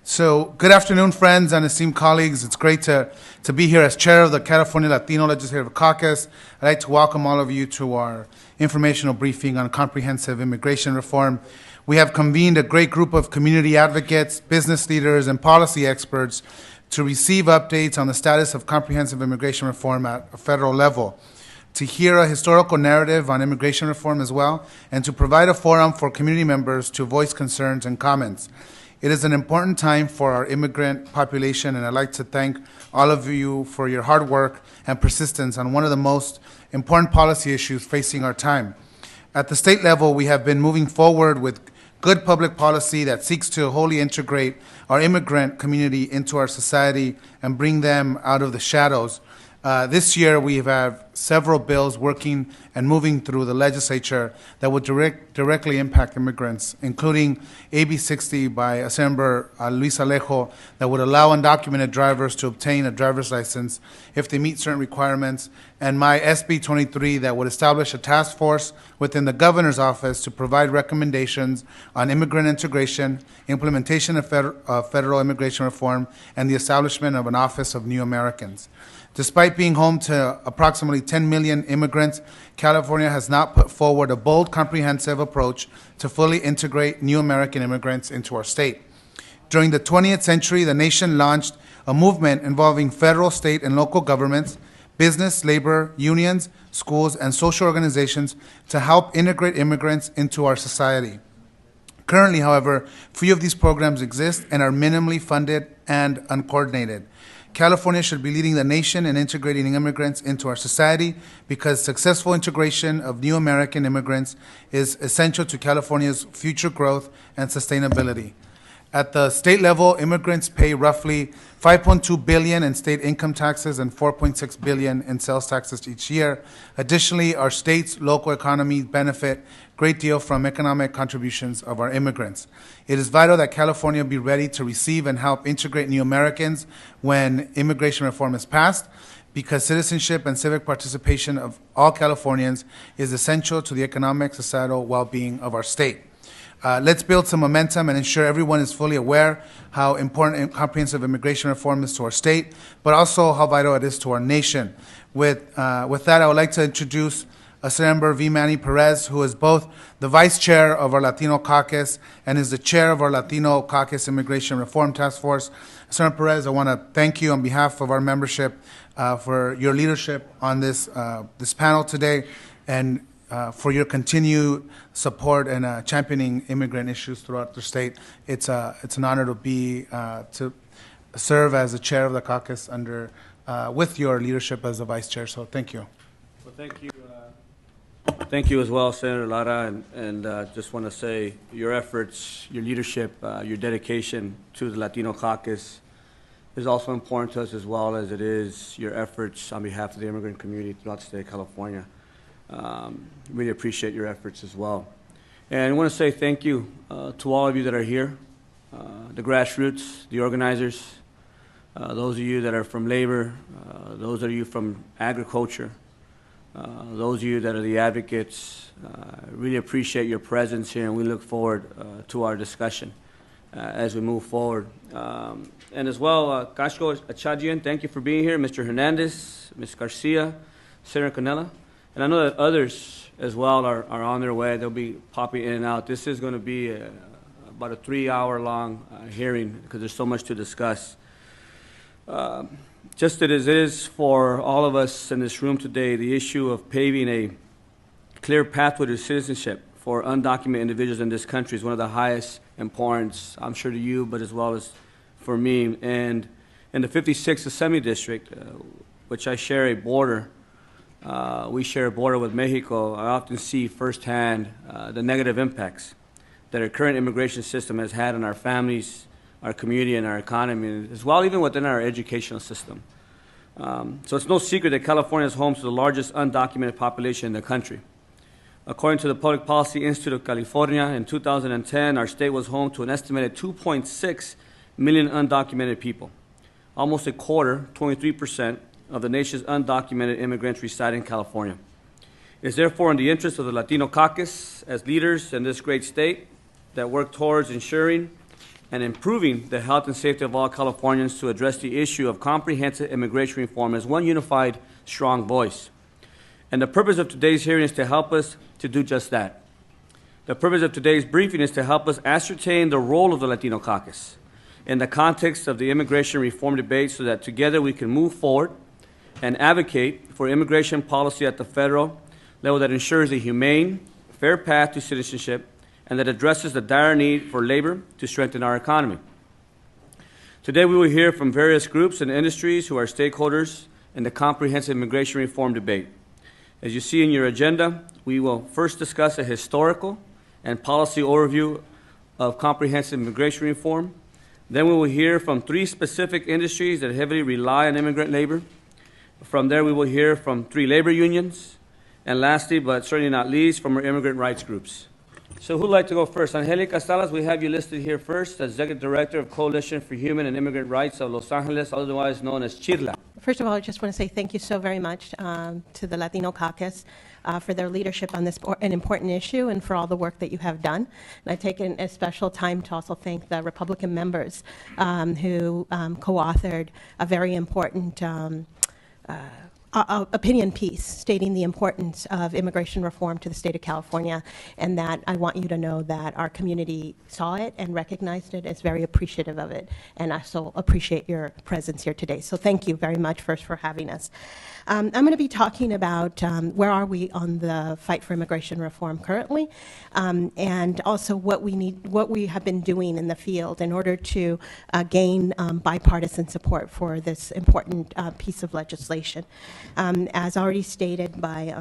So, good afternoon, friends and esteemed colleagues. It's great to be here as chair of the California Latino Legislative Caucus. I'd like to welcome all of you to our informational briefing on comprehensive immigration reform. We have convened a great group of community advocates, business leaders, and policy experts to receive updates on the status of comprehensive immigration reform at a federal level, to hear a historical narrative on immigration reform as well, and to provide a forum for community members to voice concerns and comments. It is an important time for our immigrant population, and I'd like to thank all of you for your hard work and persistence on one of the most important policy issues facing our time. At the state level, we have been moving forward with good public policy that seeks to wholly integrate our immigrant community into our society and bring them out of the shadows. This year, we have several bills working and moving through the legislature that would directly impact immigrants, including AB 60 by Assembly Luis Alejo that would allow undocumented drivers to obtain a driver's license if they meet certain requirements, and my SB 23 that would establish a task force within the governor's office to provide recommendations on immigrant integration, implementation of federal immigration reform, and the establishment of an Office of New Americans. Despite being home to approximately 10 million immigrants, California has not put forward a bold, comprehensive approach to fully integrate new American immigrants into our state. During the 20th century, the nation launched a movement involving federal, state, and local governments, business, labor, unions, schools, and social organizations to help integrate immigrants into our society. Currently, however, few of these programs exist and are minimally funded and uncoordinated. California should be leading the nation in integrating immigrants into our society because successful integration of new American immigrants is essential to California's future growth and sustainability. At the state level, immigrants pay roughly $5.2 billion in state income taxes and $4.6 billion in sales taxes each year. Additionally, our state's local economy benefit a great deal from economic contributions of our immigrants. It is vital that California be ready to receive and help integrate new Americans when immigration reform is passed, because citizenship and civic participation of all Californians is essential to the economic, societal well-being of our state. Let's build some momentum and ensure everyone is fully aware how important comprehensive immigration reform is to our state, but also how vital it is to our nation. With that, I would like to introduce Senator V. Manny Perez, who is both the vice chair of our Latino Caucus and is the chair of our Latino Caucus Immigration Reform Task Force. Senator Perez, I want to thank you on behalf of our membership for your leadership on this panel today, and for your continued support and championing immigrant issues throughout the state. It's an honor to serve as the chair of the caucus with your leadership as the vice chair. So thank you. Well, thank you. Thank you as well, Senator Lara, and just want to say your efforts, your leadership, your dedication to the Latino caucus is also important to us, as well as it is your efforts on behalf of the immigrant community throughout the state of California. Really appreciate your efforts as well. And I want to say thank you to all of you that are here, the grassroots, the organizers, those of you that are from labor, those of you from agriculture, those of you that are the advocates. Really appreciate your presence here, and we look forward to our discussion as we move forward. And as well, Kashko Achajian, thank you for being here. Mr. Hernandez, Ms. Garcia, Senator Canela. And I know that others as well are on their way. They'll be popping in and out. This is going to be about a 3-hour-long hearing because there's so much to discuss. Just as it is for all of us in this room today, the issue of paving a clear pathway to citizenship for undocumented individuals in this country is one of the highest importance, I'm sure to you, but as well as for me. And in the 56th Assembly District, which I share a border, we share a border with Mexico, I often see firsthand the negative impacts that our current immigration system has had on our families, our community, and our economy, as well even within our educational system. So it's no secret that California is home to the largest undocumented population in the country. According to the Public Policy Institute of California, in 2010, our state was home to an estimated 2.6 million undocumented people. Almost a quarter, 23%, of the nation's undocumented immigrants reside in California. It is therefore in the interest of the Latino Caucus, as leaders in this great state, that work towards ensuring and improving the health and safety of all Californians to address the issue of comprehensive immigration reform as one unified, strong voice. And the purpose of today's hearing is to help us to do just that. The purpose of today's briefing is to help us ascertain the role of the Latino Caucus in the context of the immigration reform debate so that together we can move forward and advocate for immigration policy at the federal level that ensures a humane, fair path to citizenship and that addresses the dire need for labor to strengthen our economy. Today we will hear from various groups and industries who are stakeholders in the comprehensive immigration reform debate. As you see in your agenda, we will first discuss a historical and policy overview of comprehensive immigration reform. Then we will hear from 3 specific industries that heavily rely on immigrant labor. From there, we will hear from 3 labor unions. And lastly, but certainly not least, from our immigrant rights groups. So who'd like to go first? Angelica Salas, we have you listed here first, as Executive Director of Coalition for Human and Immigrant Rights of Los Angeles, otherwise known as CHIRLA. First of all, I just want to say thank you so very much to the Latino Caucus for their leadership on this an important issue and for all the work that you have done. And I've taken a special time to also thank the Republican members who co-authored a very important opinion piece stating the importance of immigration reform to the state of California, and that I want you to know that our community saw it and recognized it, is very appreciative of it, and I so appreciate your presence here today. So thank you very much first for having us. I'm going to be talking about where are we on the fight for immigration reform currently, and also what we have been doing in the field in order to gain bipartisan support for this important piece of legislation. As already stated by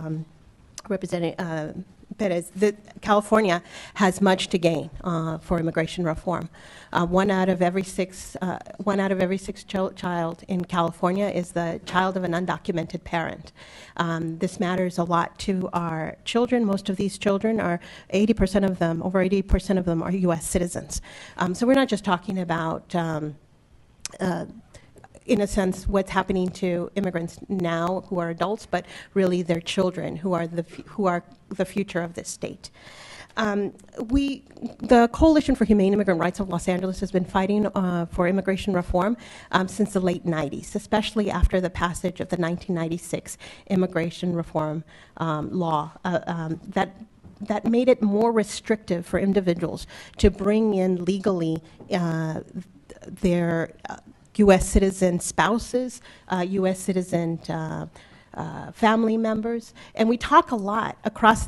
Representative Perez, California has much to gain for immigration reform. One out of every six child in California is the child of an undocumented parent. This matters a lot to our children. Most of these children are, 80% of them, over 80% of them are U.S. citizens. So we're not just talking about in a sense, what's happening to immigrants now who are adults, but really their children who are the future of this state. The Coalition for Humane Immigrant Rights of Los Angeles has been fighting for immigration reform since the late 90s, especially after the passage of the 1996 immigration reform law that made it more restrictive for individuals to bring in legally their U.S. citizen spouses, U.S. citizen family members. And we talk a lot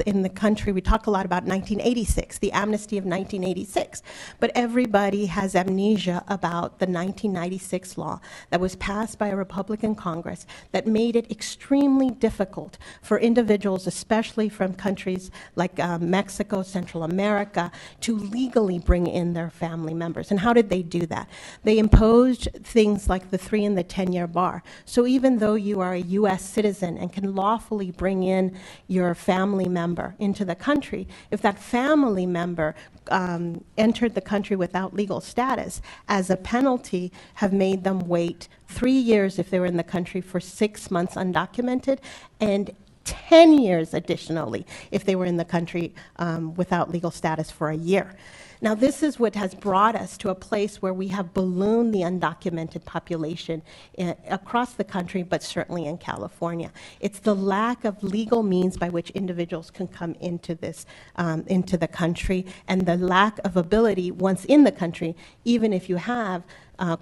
in the country, we talk a lot about 1986, the amnesty of 1986. But everybody has amnesia about the 1996 law that was passed by a Republican Congress that made it extremely difficult for individuals, especially from countries like Mexico, Central America, to legally bring in their family members. And how did they do that? They imposed things like the 3 and the 10-year bar. So even though you are a U.S. citizen and can lawfully bring in your family member into the country, if that family member entered the country without legal status, as a penalty, have made them wait 3 years if they were in the country for 6 months undocumented, and 10 years additionally if they were in the country without legal status for a year. Now, this is what has brought us to a place where we have ballooned the undocumented population across the country, but certainly in California. It's the lack of legal means by which individuals can come into the country, and the lack of ability once in the country, even if you have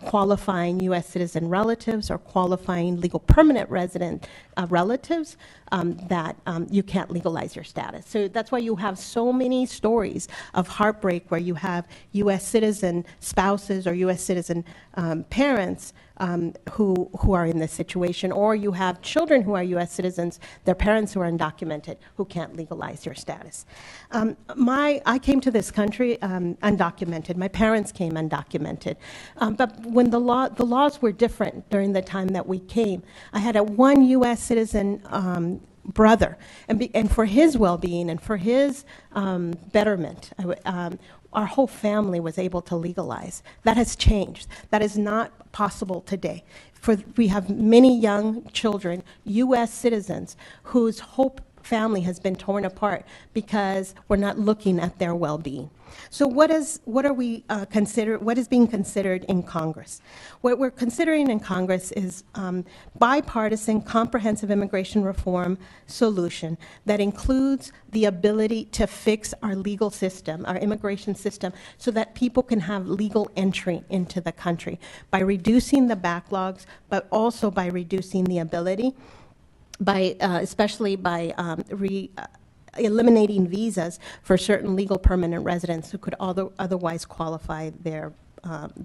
qualifying U.S. citizen relatives or qualifying legal permanent resident relatives, that you can't legalize your status. So that's why you have so many stories of heartbreak where you have U.S. citizen spouses or U.S. citizen parents who are in this situation, or you have children who are U.S. citizens, their parents who are undocumented, who can't legalize your status. I came to this country undocumented. My parents came undocumented. But when the laws were different during the time that we came, I had one U.S. citizen brother, and for his well-being and for his betterment, our whole family was able to legalize. That has changed. That is not possible today. We have many young children, U.S. citizens, whose hope family has been torn apart because we're not looking at their well-being. So what is being considered in Congress? What we're considering in Congress is bipartisan comprehensive immigration reform solution that includes the ability to fix our legal system, our immigration system, so that people can have legal entry into the country by reducing the backlogs, but also by reducing the ability, especially by eliminating visas for certain legal permanent residents who could otherwise qualify their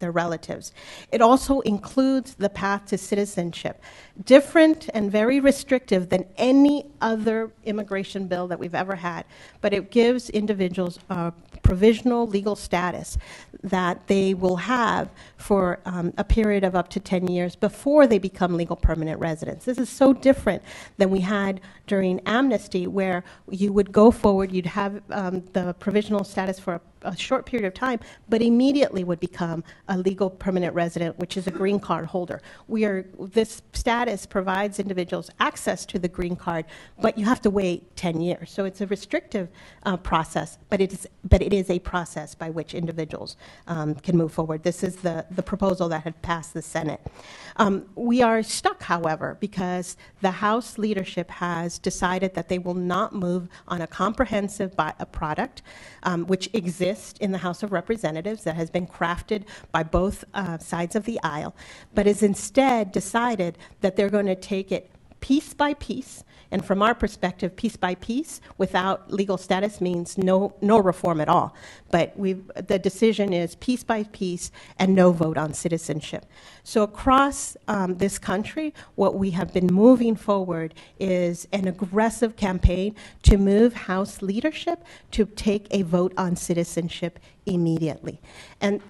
relatives. It also includes the path to citizenship, different and very restrictive than any other immigration bill that we've ever had, but it gives individuals a provisional legal status that they will have for a period of up to 10 years before they become legal permanent residents. This is so different than we had during amnesty, where you would go forward, you'd have the provisional status for a short period of time, but immediately would become a legal permanent resident, which is a green card holder. This status provides individuals access to the green card, but you have to wait 10 years. So it's a restrictive process, but it is a process by which individuals can move forward. This is the proposal that had passed the Senate. We are stuck, however, because the House leadership has decided that they will not move on a comprehensive product, which exists in the House of Representatives, that has been crafted by both sides of the aisle, but is instead decided that they're going to take it piece by piece. And from our perspective, piece by piece, without legal status, means no reform at all. But the decision is piece by piece and no vote on citizenship. So across this country, what we have been moving forward is an aggressive campaign to move House leadership to take a vote on citizenship immediately. And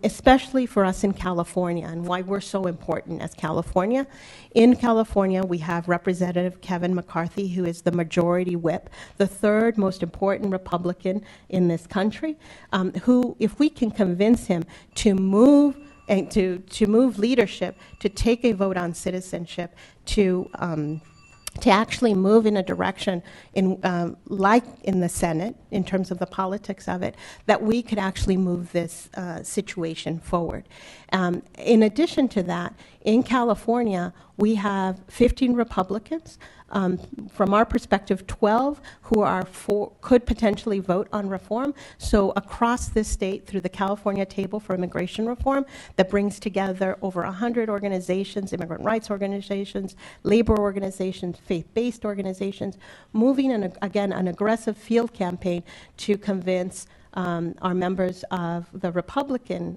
especially for us in California, and why we're so important as California. In California, we have Representative Kevin McCarthy, who is the majority whip, the third most important Republican in this country, who, if we can convince him to move leadership, to take a vote on citizenship, to actually move in a direction like in the Senate, in terms of the politics of it, that we could actually move this situation forward. In addition to that, in California, we have 15 Republicans. From our perspective, 12 who could potentially vote on reform. So across this state, through the California Table for Immigration Reform, that brings together over 100 organizations, immigrant rights organizations, labor organizations, faith-based organizations, moving, again, an aggressive field campaign to convince our members of the Republican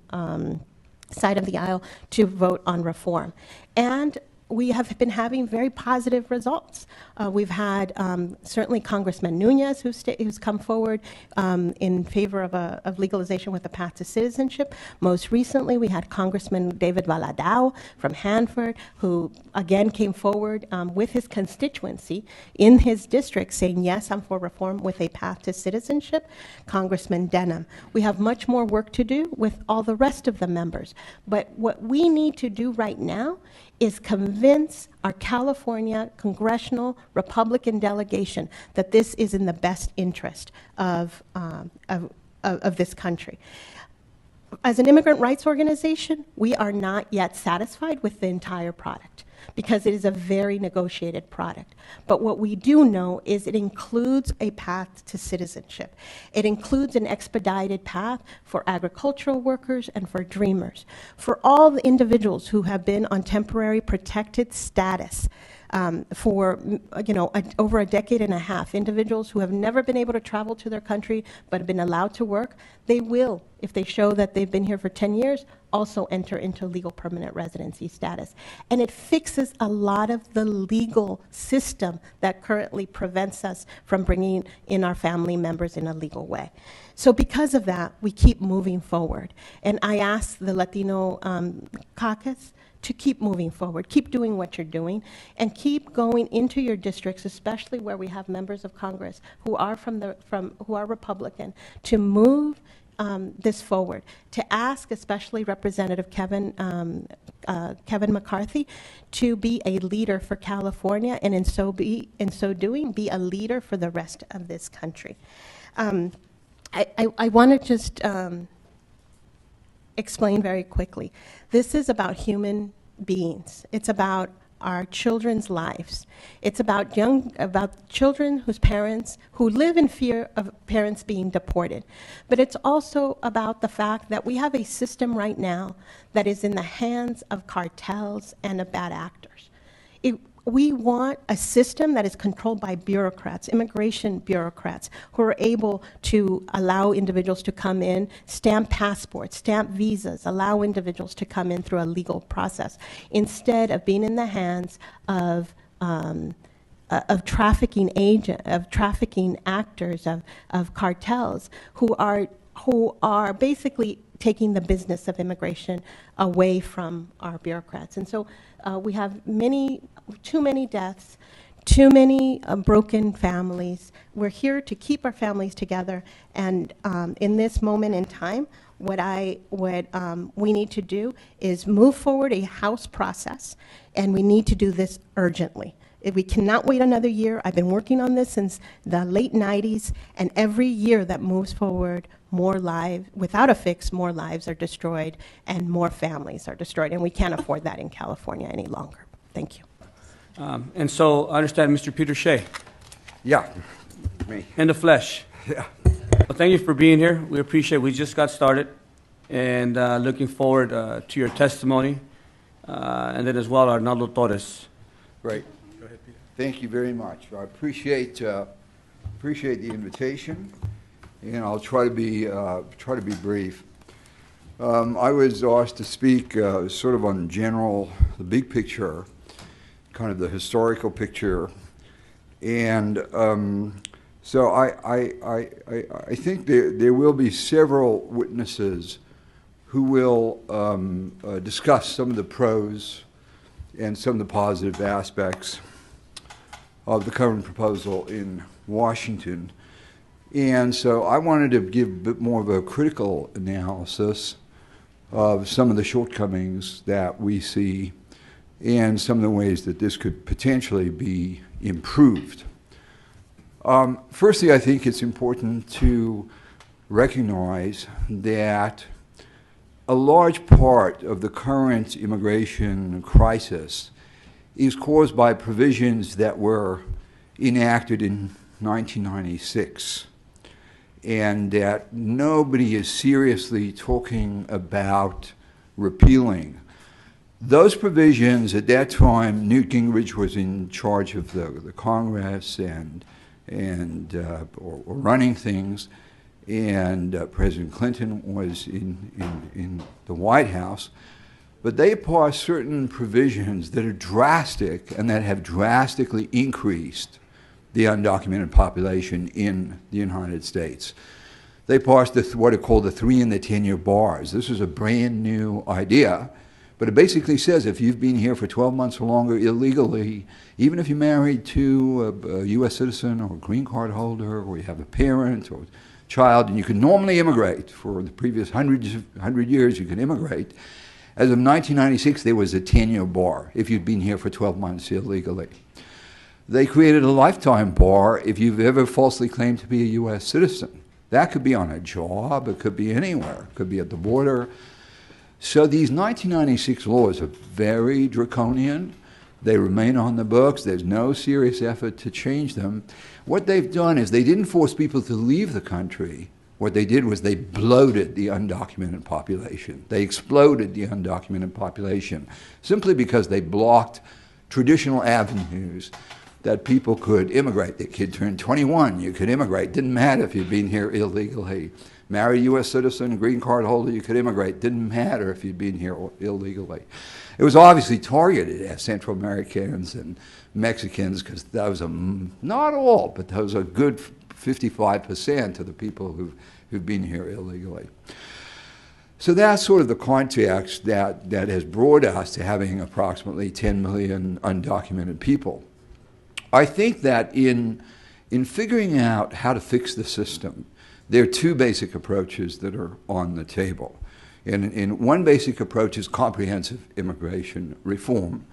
side of the aisle to vote on reform. And we have been having very positive results. We've had certainly Congressman Nunez, who's come forward in favor of legalization with a path to citizenship. Most recently, we had Congressman David Valadao from Hanford, who again came forward with his constituency in his district saying, yes, I'm for reform with a path to citizenship. Congressman Denham. We have much more work to do with all the rest of the members. But what we need to do right now is convince our California congressional Republican delegation that this is in the best interest of this country. As an immigrant rights organization, we are not yet satisfied with the entire product because it is a very negotiated product. But what we do know is it includes a path to citizenship. It includes an expedited path for agricultural workers and for dreamers. For all the individuals who have been on temporary protected status for over a decade and a half, individuals who have never been able to travel to their country but have been allowed to work, they will, if they show that they've been here for 10 years, also enter into legal permanent residency status. And it fixes a lot of the legal system that currently prevents us from bringing in our family members in a legal way. So because of that, we keep moving forward. And I ask the Latino Caucus to keep moving forward, keep doing what you're doing, and keep going into your districts, especially where we have members of Congress who are who are Republican, to move this forward, to ask especially Representative Kevin McCarthy to be a leader for California, and in so doing, be a leader for the rest of this country. I want to just explain very quickly. This is about human beings. It's about our children's lives. It's about children who live in fear of parents being deported. But it's also about the fact that we have a system right now that is in the hands of cartels and of bad actors. We want a system that is controlled by bureaucrats, immigration bureaucrats, who are able to allow individuals to come in, stamp passports, stamp visas, allow individuals to come in through a legal process, instead of being in the hands of trafficking actors, of cartels, who are basically taking the business of immigration away from our bureaucrats. And so we have too many deaths, too many broken families. We're here to keep our families together, and in this moment in time, what we need to do is move forward a House process, and we need to do this urgently. We cannot wait another year. I've been working on this since the late 90s, and every year that moves forward, more lives, without a fix, more lives are destroyed and more families are destroyed, and we can't afford that in California any longer. Thank you. And so I understand Mr. Peter Shea. Yeah, me. In the flesh. Yeah. Well, thank you for being here. We appreciate it. We just got started, and looking forward to your testimony, and then as well Arnaldo Torres. Great. Go ahead, Peter. Thank you very much. I appreciate the invitation, and I'll try to be brief. I was asked to speak sort of on the big picture, kind of the historical picture, and so I think there will be several witnesses who will discuss some of the pros and some of the positive aspects of the current proposal in Washington. And so I wanted to give a bit more of a critical analysis of some of the shortcomings that we see and some of the ways that this could potentially be improved. Firstly, I think it's important to recognize that a large part of the current immigration crisis is caused by provisions that were enacted in 1996, and that nobody is seriously talking about repealing. Those provisions, at that time, Newt Gingrich was in charge of the Congress or running things, and President Clinton was in the White House. But they passed certain provisions that are drastic and that have drastically increased the undocumented population in the United States. They passed what are called the 3 and the 10-year bars. This is a brand new idea, but it basically says if you've been here for 12 months or longer illegally, even if you're married to a U.S. citizen or a green card holder, or you have a parent or child, and you can normally immigrate for the previous 100 years, you can immigrate. As of 1996, there was a 10-year bar if you'd been here for 12 months illegally. They created a lifetime bar if you've ever falsely claimed to be a U.S. citizen. That could be on a job, it could be anywhere, it could be at the border. So these 1996 laws are very draconian. They remain on the books. There's no serious effort to change them. What they've done is they didn't force people to leave the country. What they did was they bloated the undocumented population. They exploded the undocumented population simply because they blocked traditional avenues that people could immigrate. The kid turned 21, you could immigrate. Didn't matter if you'd been here illegally. Married U.S. citizen, green card holder, you could immigrate. Didn't matter if you'd been here illegally. It was obviously targeted at Central Americans and Mexicans, because those are, not all, but those are good 55% of the people who've been here illegally. So that's sort of the context that has brought us to having approximately 10 million undocumented people. I think that in figuring out how to fix the system, There are two basic approaches that are on the table. And one basic approach is comprehensive immigration reform.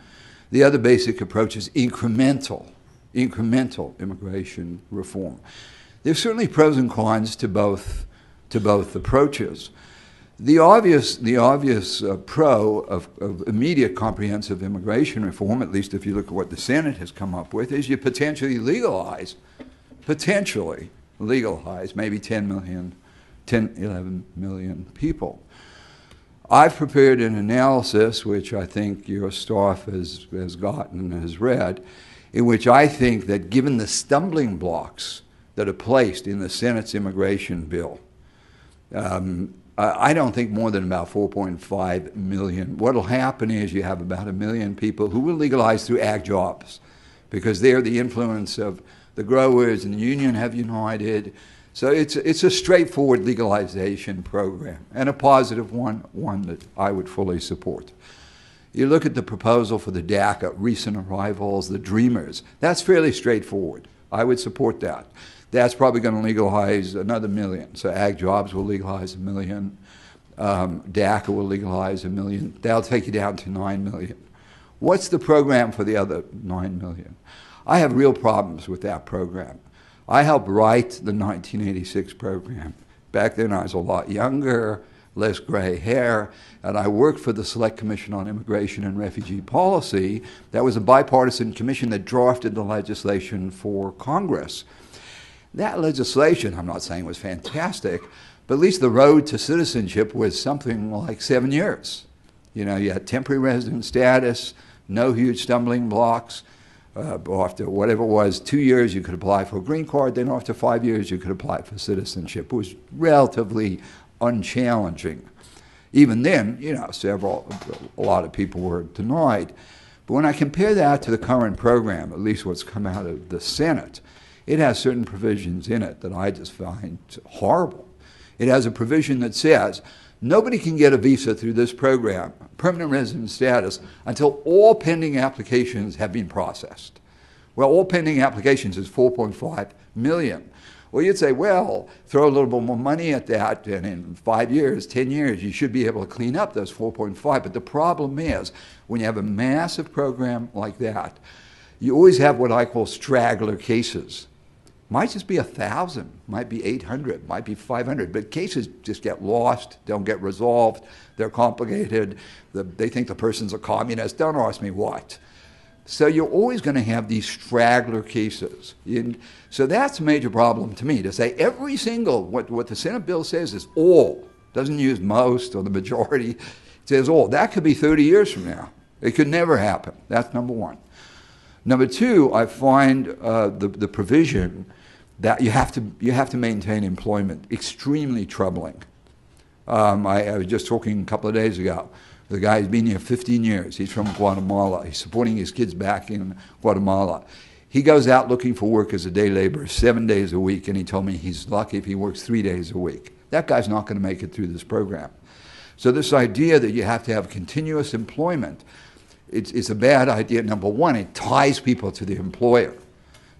The other basic approach is incremental immigration reform. There's certainly pros and cons to both approaches. The obvious pro of immediate comprehensive immigration reform, at least if you look at what the Senate has come up with, is you potentially legalize maybe 10, 11 million people. I've prepared an analysis, which I think your staff has gotten and has read, in which I think that given the stumbling blocks that are placed in the Senate's immigration bill, I don't think more than about 4.5 million. What will happen is you have about 1 million people who will legalize through ag jobs, because they're the influence of the growers and the union have united. So it's a straightforward legalization program, and a positive one that I would fully support. You look at the proposal for the DACA, recent arrivals, the Dreamers. That's fairly straightforward. I would support that. That's probably going to legalize another 1 million. So ag jobs will legalize 1 million. DACA will legalize 1 million. That'll take you down to 9 million. What's the program for the other 9 million? I have real problems with that program. I helped write the 1986 program. Back then I was a lot younger, less gray hair, and I worked for the Select Commission on Immigration and Refugee Policy. That was a bipartisan commission that drafted the legislation for Congress. That legislation, I'm not saying was fantastic, but at least the road to citizenship was something like 7 years. You know, you had temporary resident status, no huge stumbling blocks. After whatever it was, 2 years you could apply for a green card, then after 5 years you could apply for citizenship. It was relatively unchallenging. Even then, you know, a lot of people were denied. But when I compare that to the current program, at least what's come out of the Senate, it has certain provisions in it that I just find horrible. It has a provision that says nobody can get a visa through this program, permanent resident status, until all pending applications have been processed. Well, all pending applications is 4.5 million. Well, you'd say, well, throw a little bit more money at that, and in 5 years, 10 years, you should be able to clean up those 4.5. But the problem is, when you have a massive program like that, you always have what I call straggler cases. Might just be 1,000, might be 800, might be 500, but cases just get lost, don't get resolved, they're complicated, they think the person's a communist, don't ask me what. So you're always going to have these straggler cases. So that's a major problem to me, to say every single, what the Senate bill says is all, doesn't use most or the majority, it says all. That could be 30 years from now. It could never happen. That's number one. Number two, I find the provision that you have to maintain employment extremely troubling. I was just talking a couple of days ago. The guy's been here 15 years. He's from Guatemala. He's supporting his kids back in Guatemala. He goes out looking for work as a day laborer 7 days a week, and he told me he's lucky if he works 3 days a week. That guy's not going to make it through this program. So this idea that you have to have continuous employment, it's a bad idea. Number one, it ties people to the employer.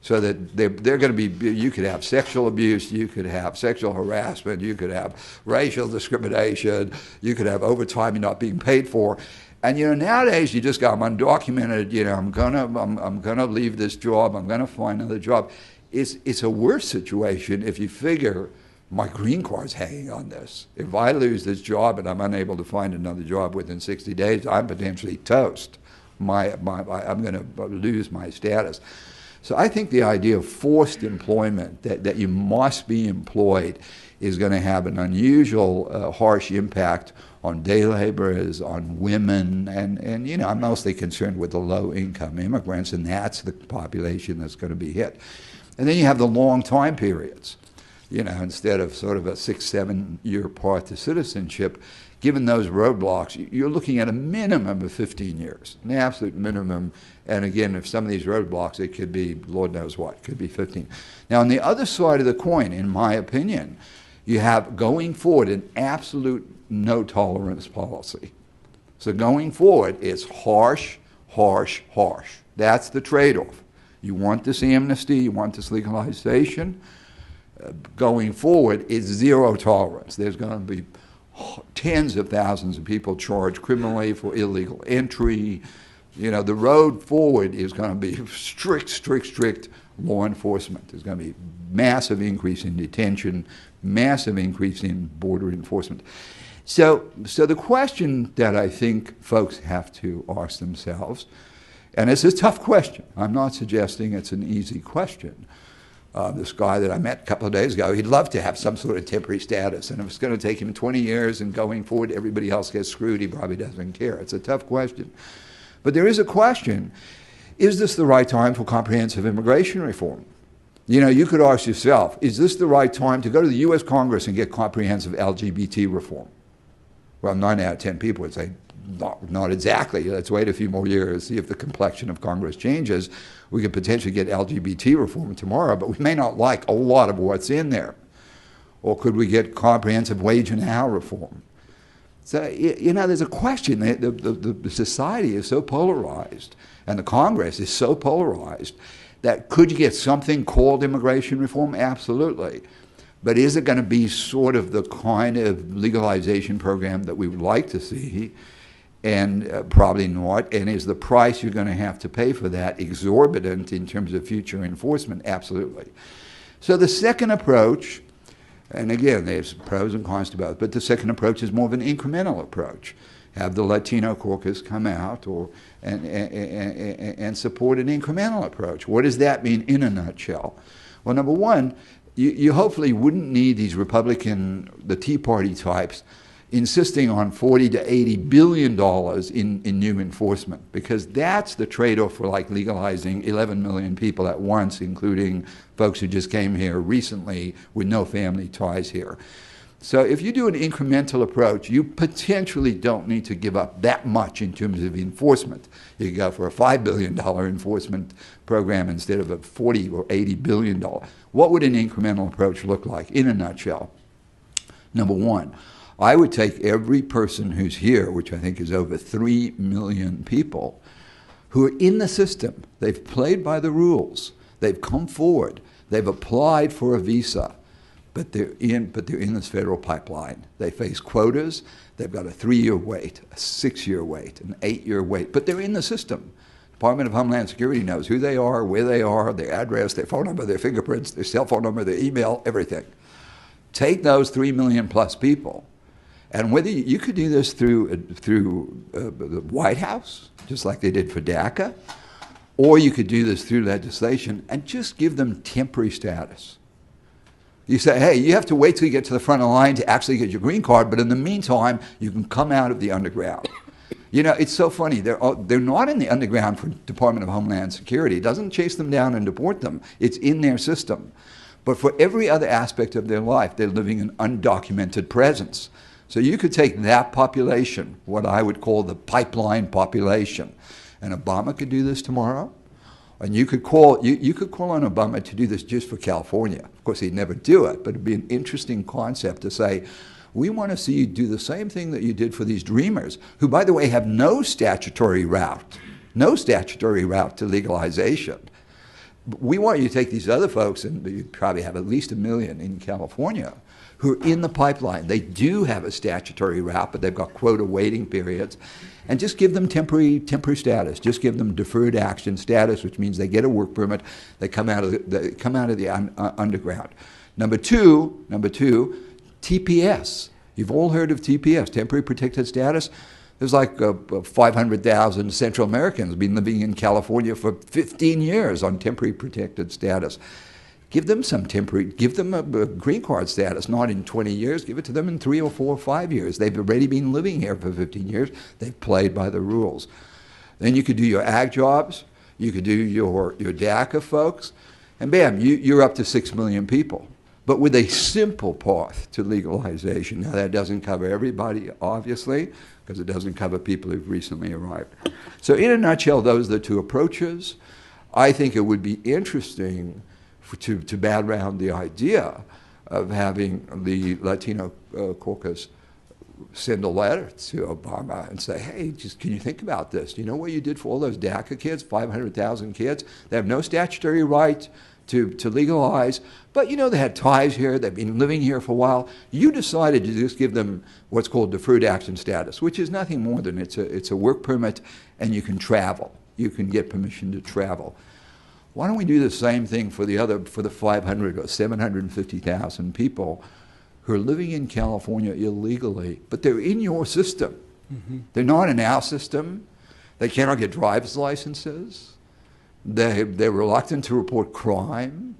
So that they're going to be, you could have sexual abuse, you could have sexual harassment, you could have racial discrimination, you could have overtime you're not being paid for. And you know, nowadays you just go, I'm undocumented, you know, I'm gonna leave this job, I'm gonna find another job. It's a worse situation if you figure my green card's hanging on this. If I lose this job and I'm unable to find another job within 60 days, I'm potentially toast. I'm gonna lose my status. So I think the idea of forced employment, that you must be employed, is going to have an unusual, harsh impact on day laborers, on women, and you know, I'm mostly concerned with the low-income immigrants, and that's the population that's going to be hit. And then you have the long time periods. You know, instead of sort of a 6-7 year path to citizenship, given those roadblocks, you're looking at a minimum of 15 years, an absolute minimum. And again, if some of these roadblocks, it could be, Lord knows what, it could be 15. Now, on the other side of the coin, in my opinion, you have going forward an absolute no tolerance policy. So going forward, it's harsh, harsh, harsh. That's the trade-off. You want this amnesty, you want this legalization, going forward is zero tolerance. There's going to be tens of thousands of people charged criminally for illegal entry. You know, the road forward is going to be strict law enforcement. There's going to be massive increase in detention, massive increase in border enforcement. So the question that I think folks have to ask themselves, and it's a tough question. I'm not suggesting it's an easy question. This guy that I met a couple of days ago, he'd love to have some sort of temporary status, and if it's going to take him 20 years and going forward everybody else gets screwed, he probably doesn't care. It's a tough question. But there is a question, is this the right time for comprehensive immigration reform? You know, you could ask yourself, is this the right time to go to the U.S. Congress and get comprehensive LGBT reform? Well, 9 out of 10 people would say, not exactly. Let's wait a few more years, see if the complexion of Congress changes. We could potentially get LGBT reform tomorrow, but we may not like a lot of what's in there. Or could we get comprehensive wage and hour reform? So, you know, there's a question. The society is so polarized, and the Congress is so polarized, that could you get something called immigration reform? Absolutely. But is it going to be sort of the kind of legalization program that we would like to see? And probably not. And is the price you're going to have to pay for that exorbitant in terms of future enforcement? Absolutely. So the second approach, and again, there's pros and cons to both, but the second approach is more of an incremental approach. Have the Latino Caucus come out and support an incremental approach. What does that mean in a nutshell? Well, number one, you hopefully wouldn't need these the Tea Party types, insisting on $40 to $80 billion in new enforcement, because that's the trade-off for like legalizing 11 million people at once, including folks who just came here recently with no family ties here. So if you do an incremental approach, you potentially don't need to give up that much in terms of enforcement. You could go for a $5 billion enforcement program instead of a $40 or $80 billion. What would an incremental approach look like in a nutshell? Number one, I would take every person who's here, which I think is over 3 million people, who are in the system. They've played by the rules. They've come forward. They've applied for a visa. But they're in this federal pipeline. They face quotas. They've got a 3-year wait, a 6-year wait, an 8-year wait. But they're in the system. Department of Homeland Security knows who they are, where they are, their address, their phone number, their fingerprints, their cell phone number, their email, everything. Take those 3 million plus people, and whether you could do this through the White House, just like they did for DACA, or you could do this through legislation and just give them temporary status. You say, hey, you have to wait till you get to the front of the line to actually get your green card, but in the meantime, you can come out of the underground. You know, it's so funny. They're not in the underground for Department of Homeland Security. It doesn't chase them down and deport them. It's in their system. But for every other aspect of their life, they're living an undocumented presence. So you could take that population, what I would call the pipeline population, and Obama could do this tomorrow. And you could call on Obama to do this just for California. Of course, he'd never do it, but it'd be an interesting concept to say, we want to see you do the same thing that you did for these dreamers, who, by the way, have no statutory route to legalization. We want you to take these other folks, and you probably have at least 1 million in California, who are in the pipeline. They do have a statutory route, but they've got quota waiting periods. And just give them temporary status. Just give them deferred action status, which means they get a work permit. They come out of the underground. Number two, TPS. You've all heard of TPS, temporary protected status. There's like 500,000 Central Americans been living in California for 15 years on temporary protected status. Give them a green card status, not in 20 years. Give it to them in 3 or 4 or 5 years. They've already been living here for 15 years. They've played by the rules. Then you could do your ag jobs. You could do your DACA folks. And bam, you're up to 6 million people. But with a simple path to legalization. Now, that doesn't cover everybody, obviously, because it doesn't cover people who've recently arrived. So in a nutshell, those are the two approaches. I think it would be interesting to bat around the idea of having the Latino Caucus send a letter to Obama and say, hey, just can you think about this? Do you know what you did for all those DACA kids, 500,000 kids? They have no statutory right to legalize, but they had ties here, they've been living here for a while. You decided to just give them what's called deferred action status, which is nothing more than it's a work permit, and you can travel. You can get permission to travel. Why don't we do the same thing for the 500 or 750,000 people who are living in California illegally, but they're in your system. Mm-hmm. They're not in our system. They cannot get driver's licenses. They're reluctant to report crime.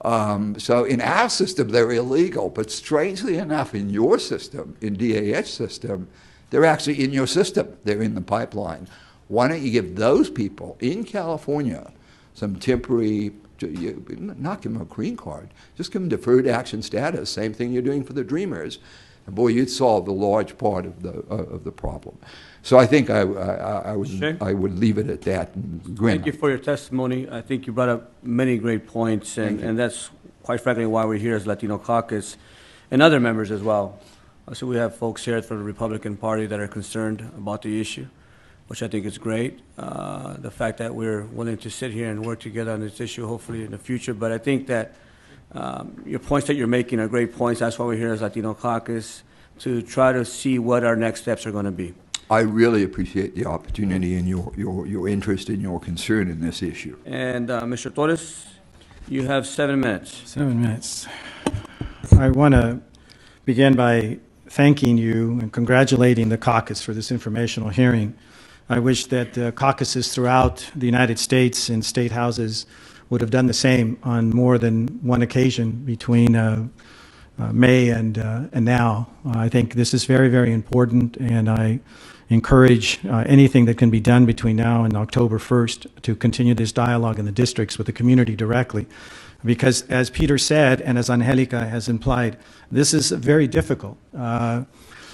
So in our system, they're illegal, but strangely enough, in your system, in DAH system, they're actually in your system. They're in the pipeline. Why don't you give those people in California some temporary, not give them a green card, just give them deferred action status, same thing you're doing for the Dreamers. And boy, you'd solve a large part of the problem. So I think I would leave it at that. Thank you for your testimony. I think you brought up many great points, and that's quite frankly why we're here as Latino Caucus and other members as well. So we have folks here from the Republican Party that are concerned about the issue, which I think is great. The fact that we're willing to sit here and work together on this issue, hopefully in the future. But I think that your points that you're making are great points. That's why we're here as Latino Caucus, to try to see what our next steps are going to be. I really appreciate the opportunity and your interest and your concern in this issue. And Mr. Torres, you have 7 minutes. 7 minutes. I want to begin by thanking you and congratulating the caucus for this informational hearing. I wish that caucuses throughout the United States and state houses would have done the same on more than one occasion between May and now. I think this is very, very important, and I encourage anything that can be done between now and October 1st to continue this dialogue in the districts with the community directly. Because as Peter said, and as Angelica has implied, this is very difficult.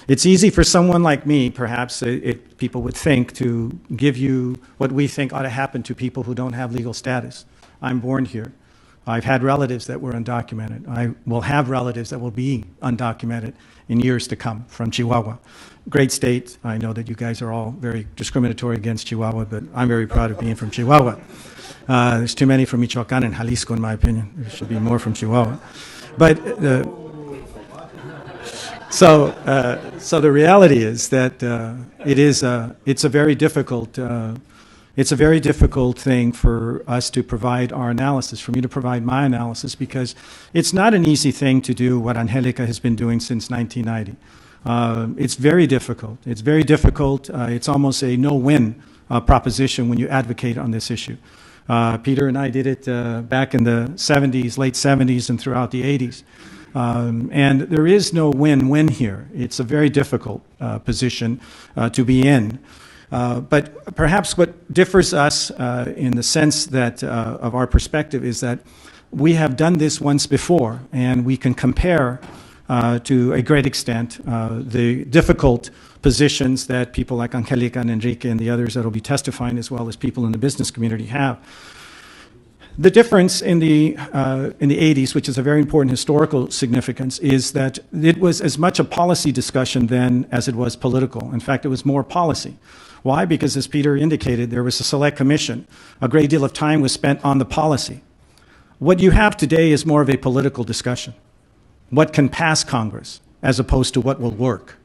It's easy for someone like me, perhaps, people would think, to give you what we think ought to happen to people who don't have legal status. I'm born here. I've had relatives that were undocumented. I will have relatives that will be undocumented in years to come from Chihuahua. Great state. I know that you guys are all very discriminatory against Chihuahua, but I'm very proud of being from Chihuahua. There's too many from Michoacán and Jalisco, in my opinion. There should be more from Chihuahua. But so the reality is that it's a very difficult thing for us to provide our analysis, for me to provide my analysis, because it's not an easy thing to do what Angelica has been doing since 1990. It's very difficult. It's very difficult. It's almost a no-win proposition when you advocate on this issue. Peter and I did it back in the 70s, late 70s, and throughout the 80s. And there is no win-win here. It's a very difficult position to be in. But perhaps what differs us in the sense that of our perspective is that we have done this once before, and we can compare to a great extent the difficult positions that people like Angelica and Enrique and the others that will be testifying, as well as people in the business community, have. The difference in the 80s, which is a very important historical significance, is that it was as much a policy discussion then as it was political. In fact, it was more policy. Why? Because, as Peter indicated, there was a select commission. A great deal of time was spent on the policy. What you have today is more of a political discussion. What can pass Congress, as opposed to what will work?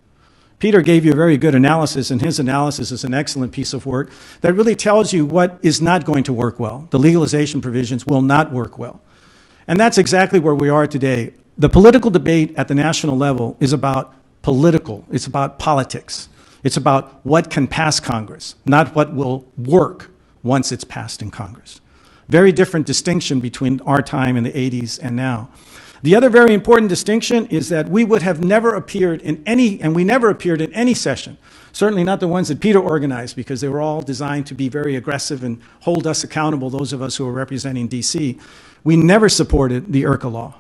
Peter gave you a very good analysis, and his analysis is an excellent piece of work that really tells you what is not going to work well. The legalization provisions will not work well. And that's exactly where we are today. The political debate at the national level is about it's about politics. It's about what can pass Congress, not what will work once it's passed in Congress. Very different distinction between our time in the 80s and now. The other very important distinction is that we would have never appeared in we never appeared in any session, certainly not the ones that Peter organized, because they were all designed to be very aggressive and hold us accountable, those of us who are representing DC. We never supported the IRCA law.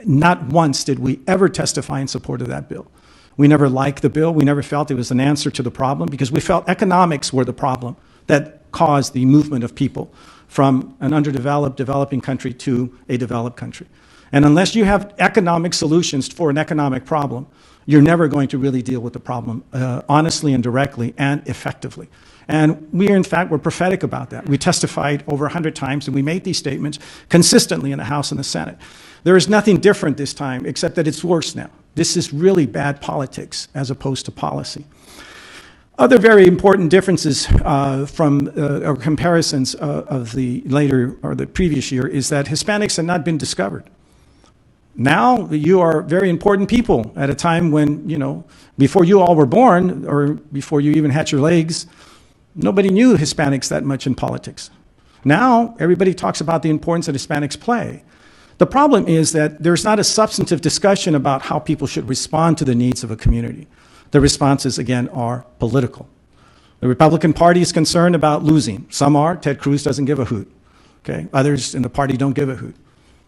Not once did we ever testify in support of that bill. We never liked the bill. We never felt it was an answer to the problem, because we felt economics were the problem that caused the movement of people from an underdeveloped, developing country to a developed country. And unless you have economic solutions for an economic problem, you're never going to really deal with the problem honestly and directly and effectively. And we, in fact, were prophetic about that. We testified over 100 times, and we made these statements consistently in the House and the Senate. There is nothing different this time, except that it's worse now. This is really bad politics as opposed to policy. Other very important differences or comparisons of the later or the previous year is that Hispanics had not been discovered. Now you are very important people at a time when, before you all were born or before you even had your legs, nobody knew Hispanics that much in politics. Now everybody talks about the importance that Hispanics play. The problem is that there's not a substantive discussion about how people should respond to the needs of a community. The responses, again, are political. The Republican Party is concerned about losing. Some are. Ted Cruz doesn't give a hoot. Okay? Others in the party don't give a hoot.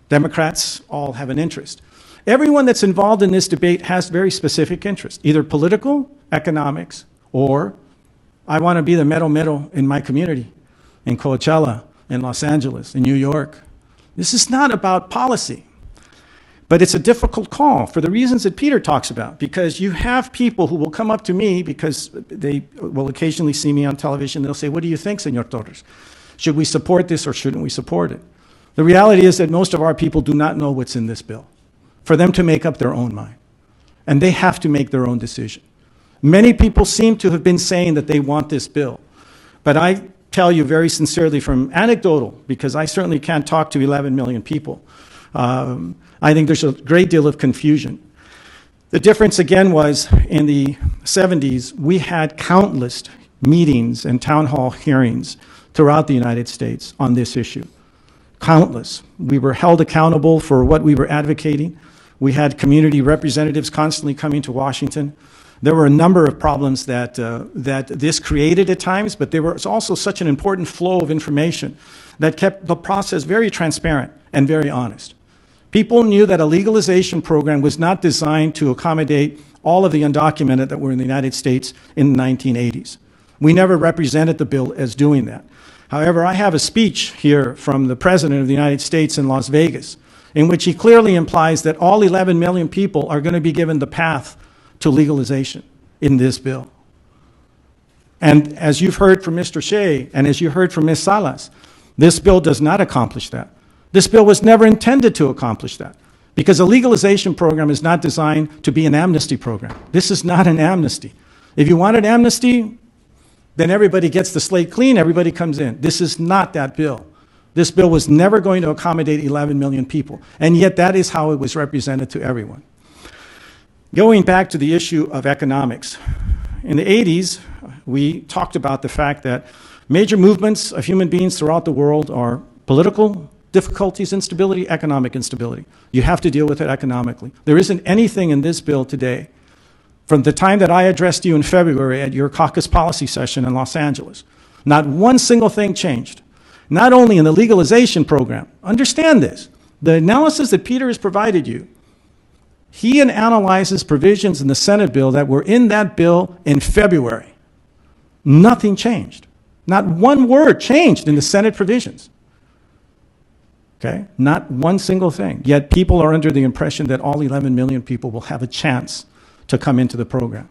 Democrats all have an interest. Everyone that's involved in this debate has very specific interests, either political, economics, or I want to be the mero in my community, in Coachella, in Los Angeles, in New York. This is not about policy, but it's a difficult call for the reasons that Peter talks about, because you have people who will come up to me because they will occasionally see me on television. They'll say, what do you think, Senor Torres? Should we support this or shouldn't we support it? The reality is that most of our people do not know what's in this bill for them to make up their own mind, and they have to make their own decision. Many people seem to have been saying that they want this bill, but I tell you very sincerely from anecdotal, because I certainly can't talk to 11 million people, I think there's a great deal of confusion. The difference, again, was in the 70s, we had countless meetings and town hall hearings throughout the United States on this issue. Countless. We were held accountable for what we were advocating. We had community representatives constantly coming to Washington. There were a number of problems that this created at times, but there was also such an important flow of information that kept the process very transparent and very honest. People knew that a legalization program was not designed to accommodate all of the undocumented that were in the United States in the 1980s. We never represented the bill as doing that. However, I have a speech here from the President of the United States in Las Vegas, in which he clearly implies that all 11 million people are going to be given the path to legalization in this bill. And as you've heard from Mr. Shea, and as you heard from Ms. Salas, this bill does not accomplish that. This bill was never intended to accomplish that, because a legalization program is not designed to be an amnesty program. This is not an amnesty. If you wanted amnesty, then everybody gets the slate clean, everybody comes in. This is not that bill. This bill was never going to accommodate 11 million people, and yet that is how it was represented to everyone. Going back to the issue of economics, in the 80s, we talked about the fact that major movements of human beings throughout the world are political difficulties, instability, economic instability. You have to deal with it economically. There isn't anything in this bill today, from the time that I addressed you in February at your caucus policy session in Los Angeles, not one single thing changed. Not only in the legalization program, understand this, the analysis that Peter has provided you, he analyzes provisions in the Senate bill that were in that bill in February. Nothing changed. Not one word changed in the Senate provisions. Okay? Not one single thing. Yet people are under the impression that all 11 million people will have a chance to come into the program,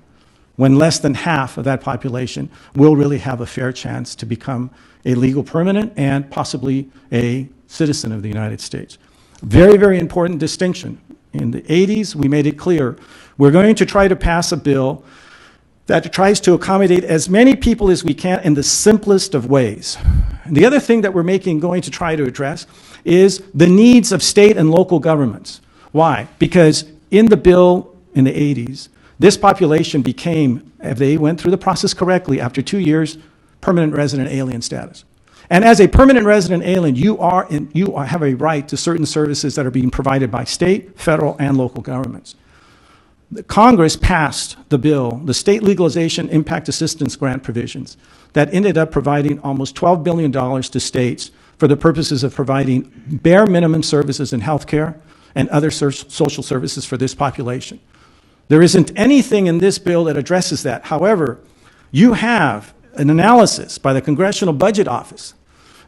when less than half of that population will really have a fair chance to become a legal permanent and possibly a citizen of the United States. Very, very important distinction. In the 80s, we made it clear we're going to try to pass a bill that tries to accommodate as many people as we can in the simplest of ways. And the other thing that we're going to try to address is the needs of state and local governments. Why? Because in the bill in the 80s, this population became, if they went through the process correctly, after 2 years, permanent resident alien status. And as a permanent resident alien, you have a right to certain services that are being provided by state, federal, and local governments. The Congress passed the bill, the State Legalization Impact Assistance Grant provisions, that ended up providing almost $12 billion to states for the purposes of providing bare minimum services in healthcare and other social services for this population. There isn't anything in this bill that addresses that. However, you have an analysis by the Congressional Budget Office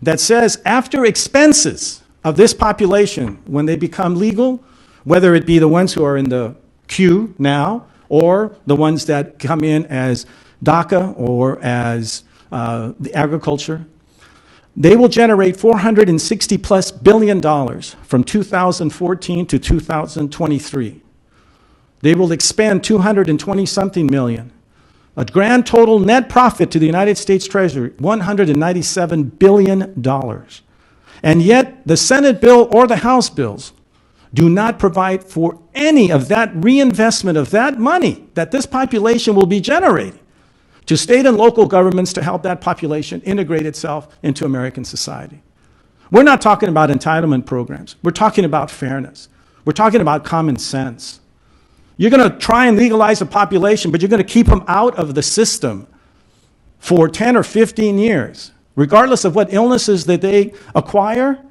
that says after expenses of this population, when they become legal, whether it be the ones who are in the queue now or the ones that come in as DACA or as the agriculture, they will generate $460+ billion from 2014 to 2023. They will expend 220-something million. A grand total net profit to the United States Treasury, $197 billion. And yet, the Senate bill or the House bills do not provide for any of that reinvestment of that money that this population will be generating to state and local governments to help that population integrate itself into American society. We're not talking about entitlement programs. We're talking about fairness. We're talking about common sense. You're going to try and legalize a population, but you're going to keep them out of the system for 10 or 15 years. Regardless of what illnesses that they acquire,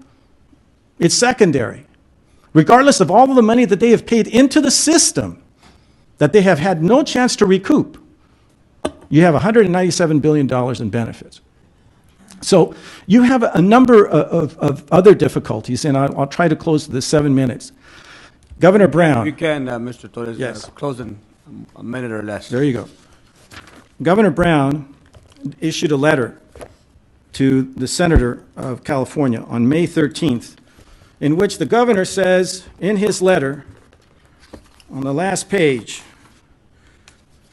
it's secondary. Regardless of all of the money that they have paid into the system that they have had no chance to recoup, you have $197 billion in benefits. So you have a number of other difficulties, and I'll try to close the 7 minutes. Governor Brown. You can, Mr. Torres, Yes. close in a minute or less. There you go. Governor Brown issued a letter to the Senator of California on May 13th, in which the governor says in his letter, on the last page,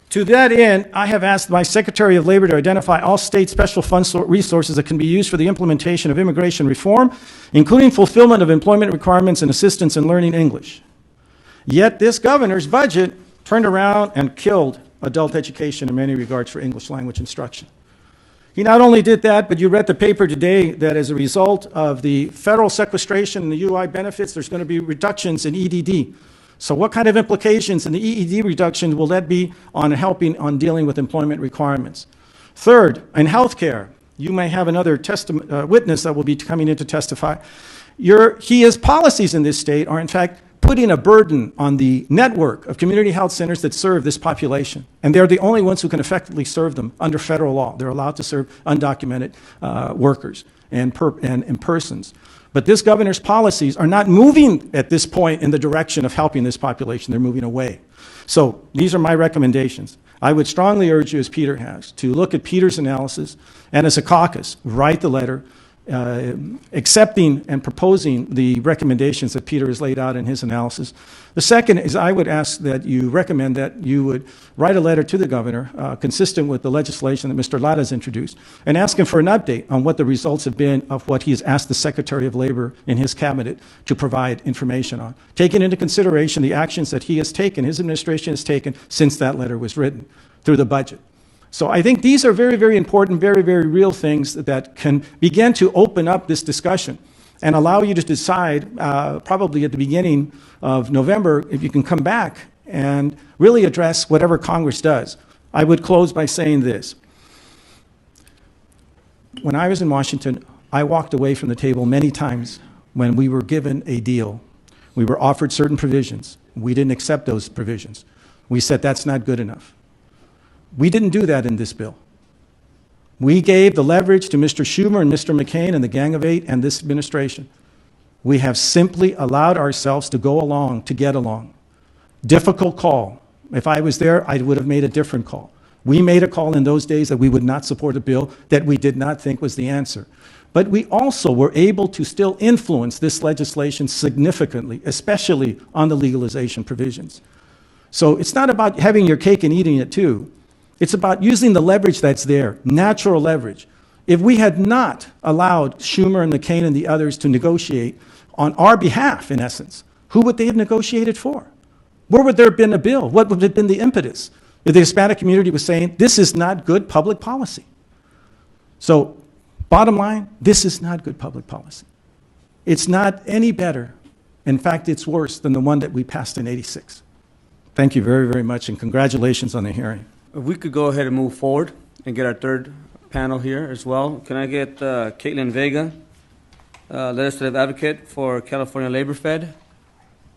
to that end, I have asked my Secretary of Labor to identify all state special fund resources that can be used for the implementation of immigration reform, including fulfillment of employment requirements and assistance in learning English. Yet this governor's budget turned around and killed adult education in many regards for English language instruction. He not only did that, but you read the paper today that as a result of the federal sequestration and the UI benefits, there's going to be reductions in EDD. So what kind of implications in the EED reduction will that be on helping on dealing with employment requirements? Third, in healthcare, you may have another witness that will be coming in to testify. His policies in this state are in fact putting a burden on the network of community health centers that serve this population. And they're the only ones who can effectively serve them under federal law. They're allowed to serve undocumented workers and persons. But this governor's policies are not moving at this point in the direction of helping this population. They're moving away. So these are my recommendations. I would strongly urge you, as Peter has, to look at Peter's analysis and as a caucus, write the letter, accepting and proposing the recommendations that Peter has laid out in his analysis. The second is I would ask that you recommend that you would write a letter to the governor consistent with the legislation that Mr. Lara has introduced and ask him for an update on what the results have been of what he has asked the Secretary of Labor in his cabinet to provide information on, taking into consideration the actions that he has taken, his administration has taken since that letter was written through the budget. So I think these are very, very important, very, very real things that can begin to open up this discussion and allow you to decide probably at the beginning of November if you can come back and really address whatever Congress does. I would close by saying this. When I was in Washington, I walked away from the table many times when we were given a deal. We were offered certain provisions. We didn't accept those provisions. We said that's not good enough. We didn't do that in this bill. We gave the leverage to Mr. Schumer and Mr. McCain and the Gang of Eight and this administration. We have simply allowed ourselves to go along, to get along. Difficult call. If I was there, I would have made a different call. We made a call in those days that we would not support a bill that we did not think was the answer. But we also were able to still influence this legislation significantly, especially on the legalization provisions. So it's not about having your cake and eating it too. It's about using the leverage that's there, natural leverage. If we had not allowed Schumer and McCain and the others to negotiate on our behalf, in essence, who would they have negotiated for? Where would there have been a bill? What would have been the impetus? If the Hispanic community was saying, this is not good public policy. So, bottom line, this is not good public policy. It's not any better. In fact, it's worse than the one that we passed in '86. Thank you very, very much, and congratulations on the hearing. If we could go ahead and move forward and get our third panel here as well. Can I get Caitlin Vega, legislative advocate for California Labor Fed,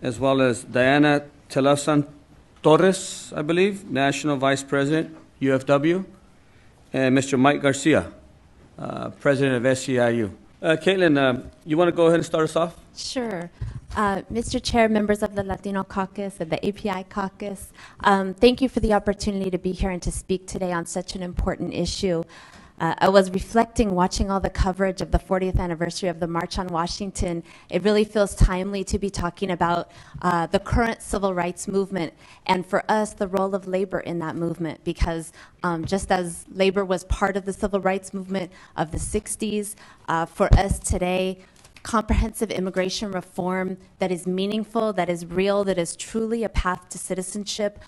as well as Diana Telasan Torres, I believe, National Vice President, UFW, and Mr. Mike Garcia, President of SEIU. Caitlin, you want to go ahead and start us off? Sure. Mr. Chair, members of the Latino Caucus and the API Caucus, thank you for the opportunity to be here and to speak today on such an important issue. I was reflecting, watching all the coverage of the 40th anniversary of the March on Washington. It really feels timely to be talking about the current civil rights movement, and for us, the role of labor in that movement, because just as labor was part of the civil rights movement of the 60s, for us today, comprehensive immigration reform that is meaningful, that is real, that is truly a path to citizenship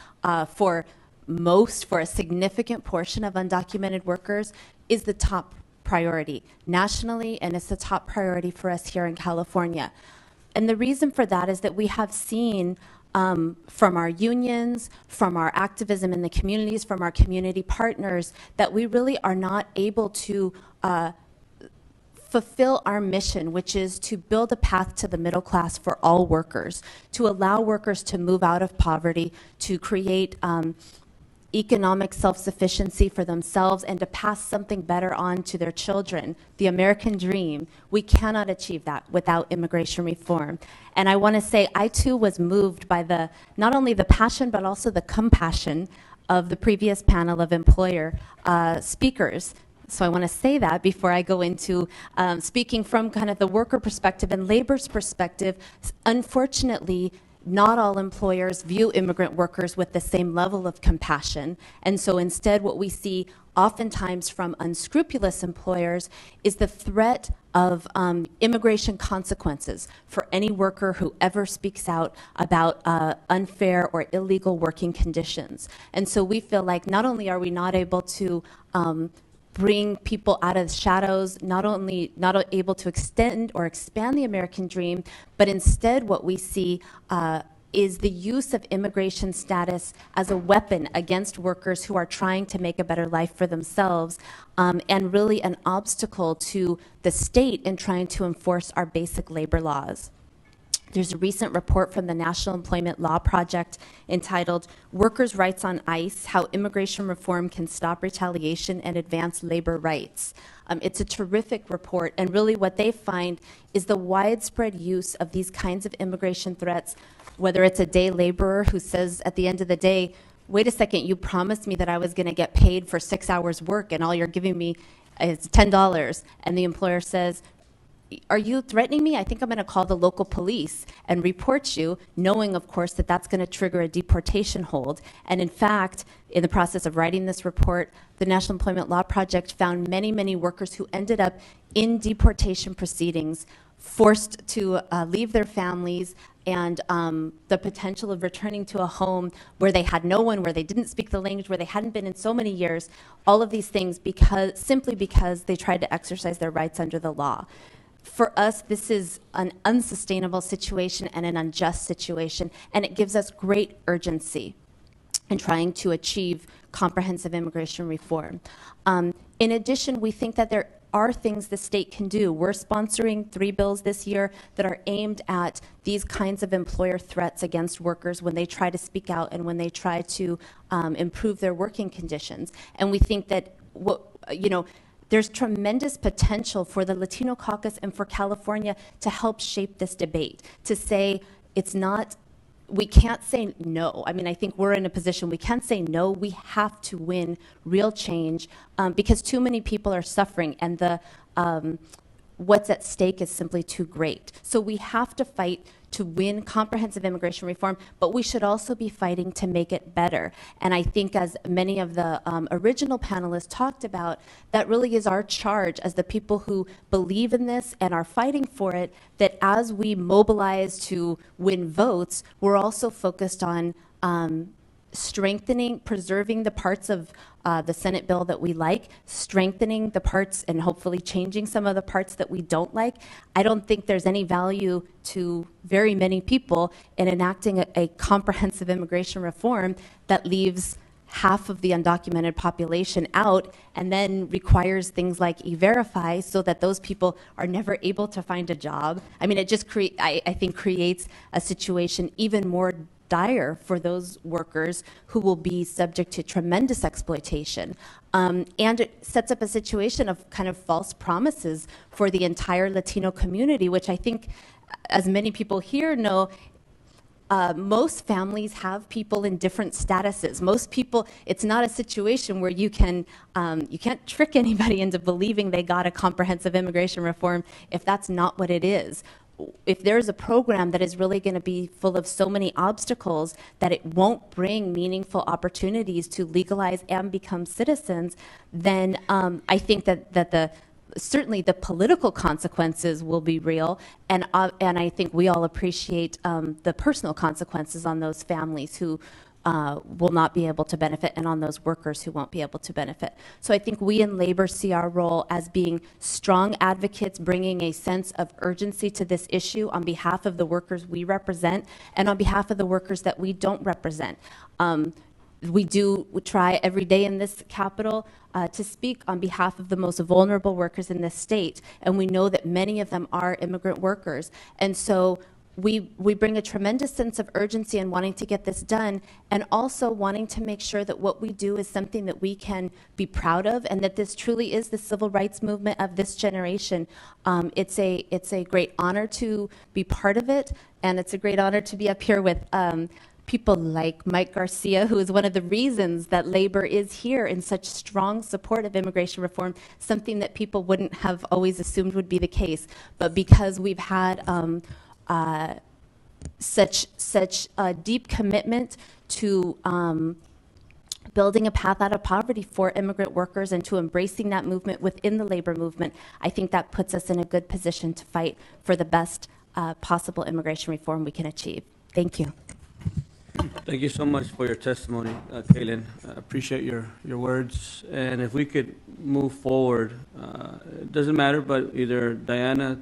for a significant portion of undocumented workers is the top priority nationally, and it's the top priority for us here in California. And the reason for that is that we have seen from our unions, from our activism in the communities, from our community partners, that we really are not able to fulfill our mission, which is to build a path to the middle class for all workers, to allow workers to move out of poverty, to create economic self-sufficiency for themselves, and to pass something better on to their children, the American dream. We cannot achieve that without immigration reform. And I want to say, I too was moved by not only the passion, but also the compassion of the previous panel of employer speakers. So I want to say that before I go into speaking from kind of the worker perspective and labor's perspective. Unfortunately, not all employers view immigrant workers with the same level of compassion. And so instead, what we see oftentimes from unscrupulous employers is the threat of immigration consequences for any worker who ever speaks out about unfair or illegal working conditions. And so we feel like not only are we not able to bring people out of the shadows, not able to extend or expand the American dream, but instead what we see is the use of immigration status as a weapon against workers who are trying to make a better life for themselves, and really an obstacle to the state in trying to enforce our basic labor laws. There's a recent report from the National Employment Law Project entitled Workers' Rights on ICE, How Immigration Reform Can Stop Retaliation and Advance Labor Rights. It's a terrific report, and really what they find is the widespread use of these kinds of immigration threats, whether it's a day laborer who says at the end of the day, wait a second, you promised me that I was going to get paid for 6 hours work and all you're giving me is $10, and the employer says, are you threatening me? I think I'm going to call the local police and report you, knowing, of course, that that's going to trigger a deportation hold. And in fact, in the process of writing this report, the National Employment Law Project found many, many workers who ended up in deportation proceedings, forced to leave their families, and the potential of returning to a home where they had no one, where they didn't speak the language, where they hadn't been in so many years, all of these things simply because they tried to exercise their rights under the law. For us, this is an unsustainable situation and an unjust situation, and it gives us great urgency in trying to achieve comprehensive immigration reform. In addition, we think that there are things the state can do. We're sponsoring 3 bills this year that are aimed at these kinds of employer threats against workers when they try to speak out and when they try to improve their working conditions. And we think that there's tremendous potential for the Latino Caucus and for California to help shape this debate, to say we can't say no. I mean, I think we're in a position we can't say no. We have to win real change because too many people are suffering, and what's at stake is simply too great. So we have to fight to win comprehensive immigration reform, but we should also be fighting to make it better. And I think, as many of the original panelists talked about, that really is our charge as the people who believe in this and are fighting for it, that as we mobilize to win votes, we're also focused on strengthening, preserving the parts of the Senate bill that we like, strengthening the parts and hopefully changing some of the parts that we don't like. I don't think there's any value to very many people in enacting a comprehensive immigration reform that leaves half of the undocumented population out and then requires things like E-Verify so that those people are never able to find a job. I mean, it just I think creates a situation even more dire for those workers who will be subject to tremendous exploitation. And it sets up a situation of kind of false promises for the entire Latino community, which I think as many people here know, most families have people in different statuses. Most people, it's not a situation where you can't trick anybody into believing they got a comprehensive immigration reform if that's not what it is. If there's a program that is really going to be full of so many obstacles that it won't bring meaningful opportunities to legalize and become citizens, then I think that certainly the political consequences will be real, and I think we all appreciate the personal consequences on those families who will not be able to benefit, and on those workers who won't be able to benefit. So I think we in labor see our role as being strong advocates, bringing a sense of urgency to this issue on behalf of the workers we represent and on behalf of the workers that we don't represent. We try every day in this Capitol to speak on behalf of the most vulnerable workers in this state, and we know that many of them are immigrant workers. And so we bring a tremendous sense of urgency in wanting to get this done, and also wanting to make sure that what we do is something that we can be proud of, and that this truly is the civil rights movement of this generation. It's a great honor to be part of it, and it's a great honor to be up here with people like Mike Garcia, who is one of the reasons that labor is here in such strong support of immigration reform, something that people wouldn't have always assumed would be the case. But because we've had such a deep commitment to building a path out of poverty for immigrant workers and to embracing that movement within the labor movement, I think that puts us in a good position to fight for the best possible immigration reform we can achieve. Thank you. Thank you so much for your testimony, Kaylin. I appreciate your words. And if we could move forward, it doesn't matter, but either Diana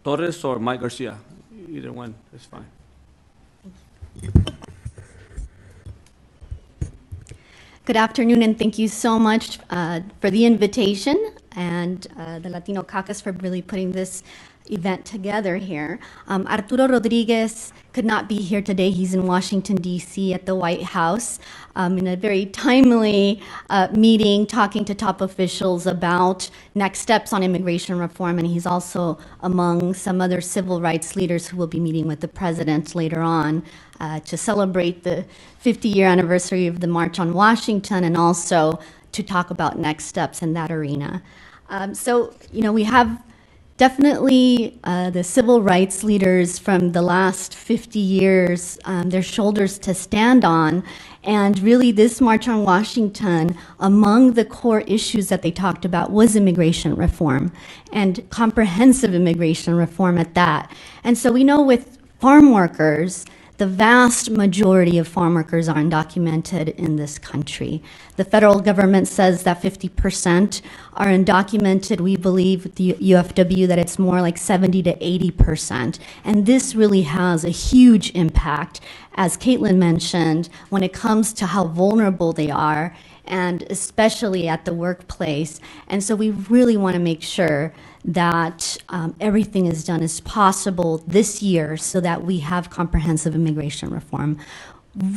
Torres or Mike Garcia, either one is fine. Good afternoon, and thank you so much for the invitation and the Latino Caucus for really putting this event together here. Arturo Rodriguez could not be here today. He's in Washington, D.C. at the White House in a very timely meeting talking to top officials about next steps on immigration reform, and he's also among some other civil rights leaders who will be meeting with the president later on to celebrate the 50-year anniversary of the March on Washington, and also to talk about next steps in that arena. So, we have definitely the civil rights leaders from the last 50 years, their shoulders to stand on. And really this March on Washington, among the core issues that they talked about was immigration reform, and comprehensive immigration reform at that. And so we know with farm workers, the vast majority of farm workers are undocumented in this country. The federal government says that 50% are undocumented. We believe with the UFW that it's more like 70 to 80%. And this really has a huge impact, as Caitlin mentioned, when it comes to how vulnerable they are, and especially at the workplace. And so we really want to make sure that everything is done as possible this year so that we have comprehensive immigration reform.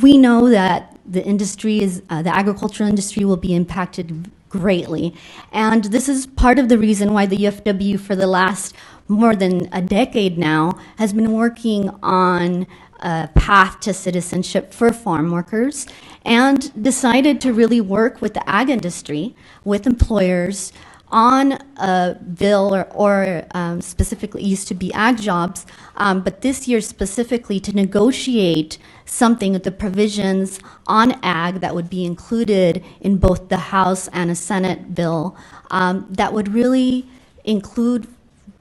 We know that the industry the agricultural industry will be impacted greatly. And this is part of the reason why the UFW for the last more than a decade now has been working on a path to citizenship for farm workers, and decided to really work with the ag industry, with employers, on a bill or specifically used to be ag jobs, but this year specifically to negotiate something with the provisions on ag that would be included in both the House and a Senate bill that would really include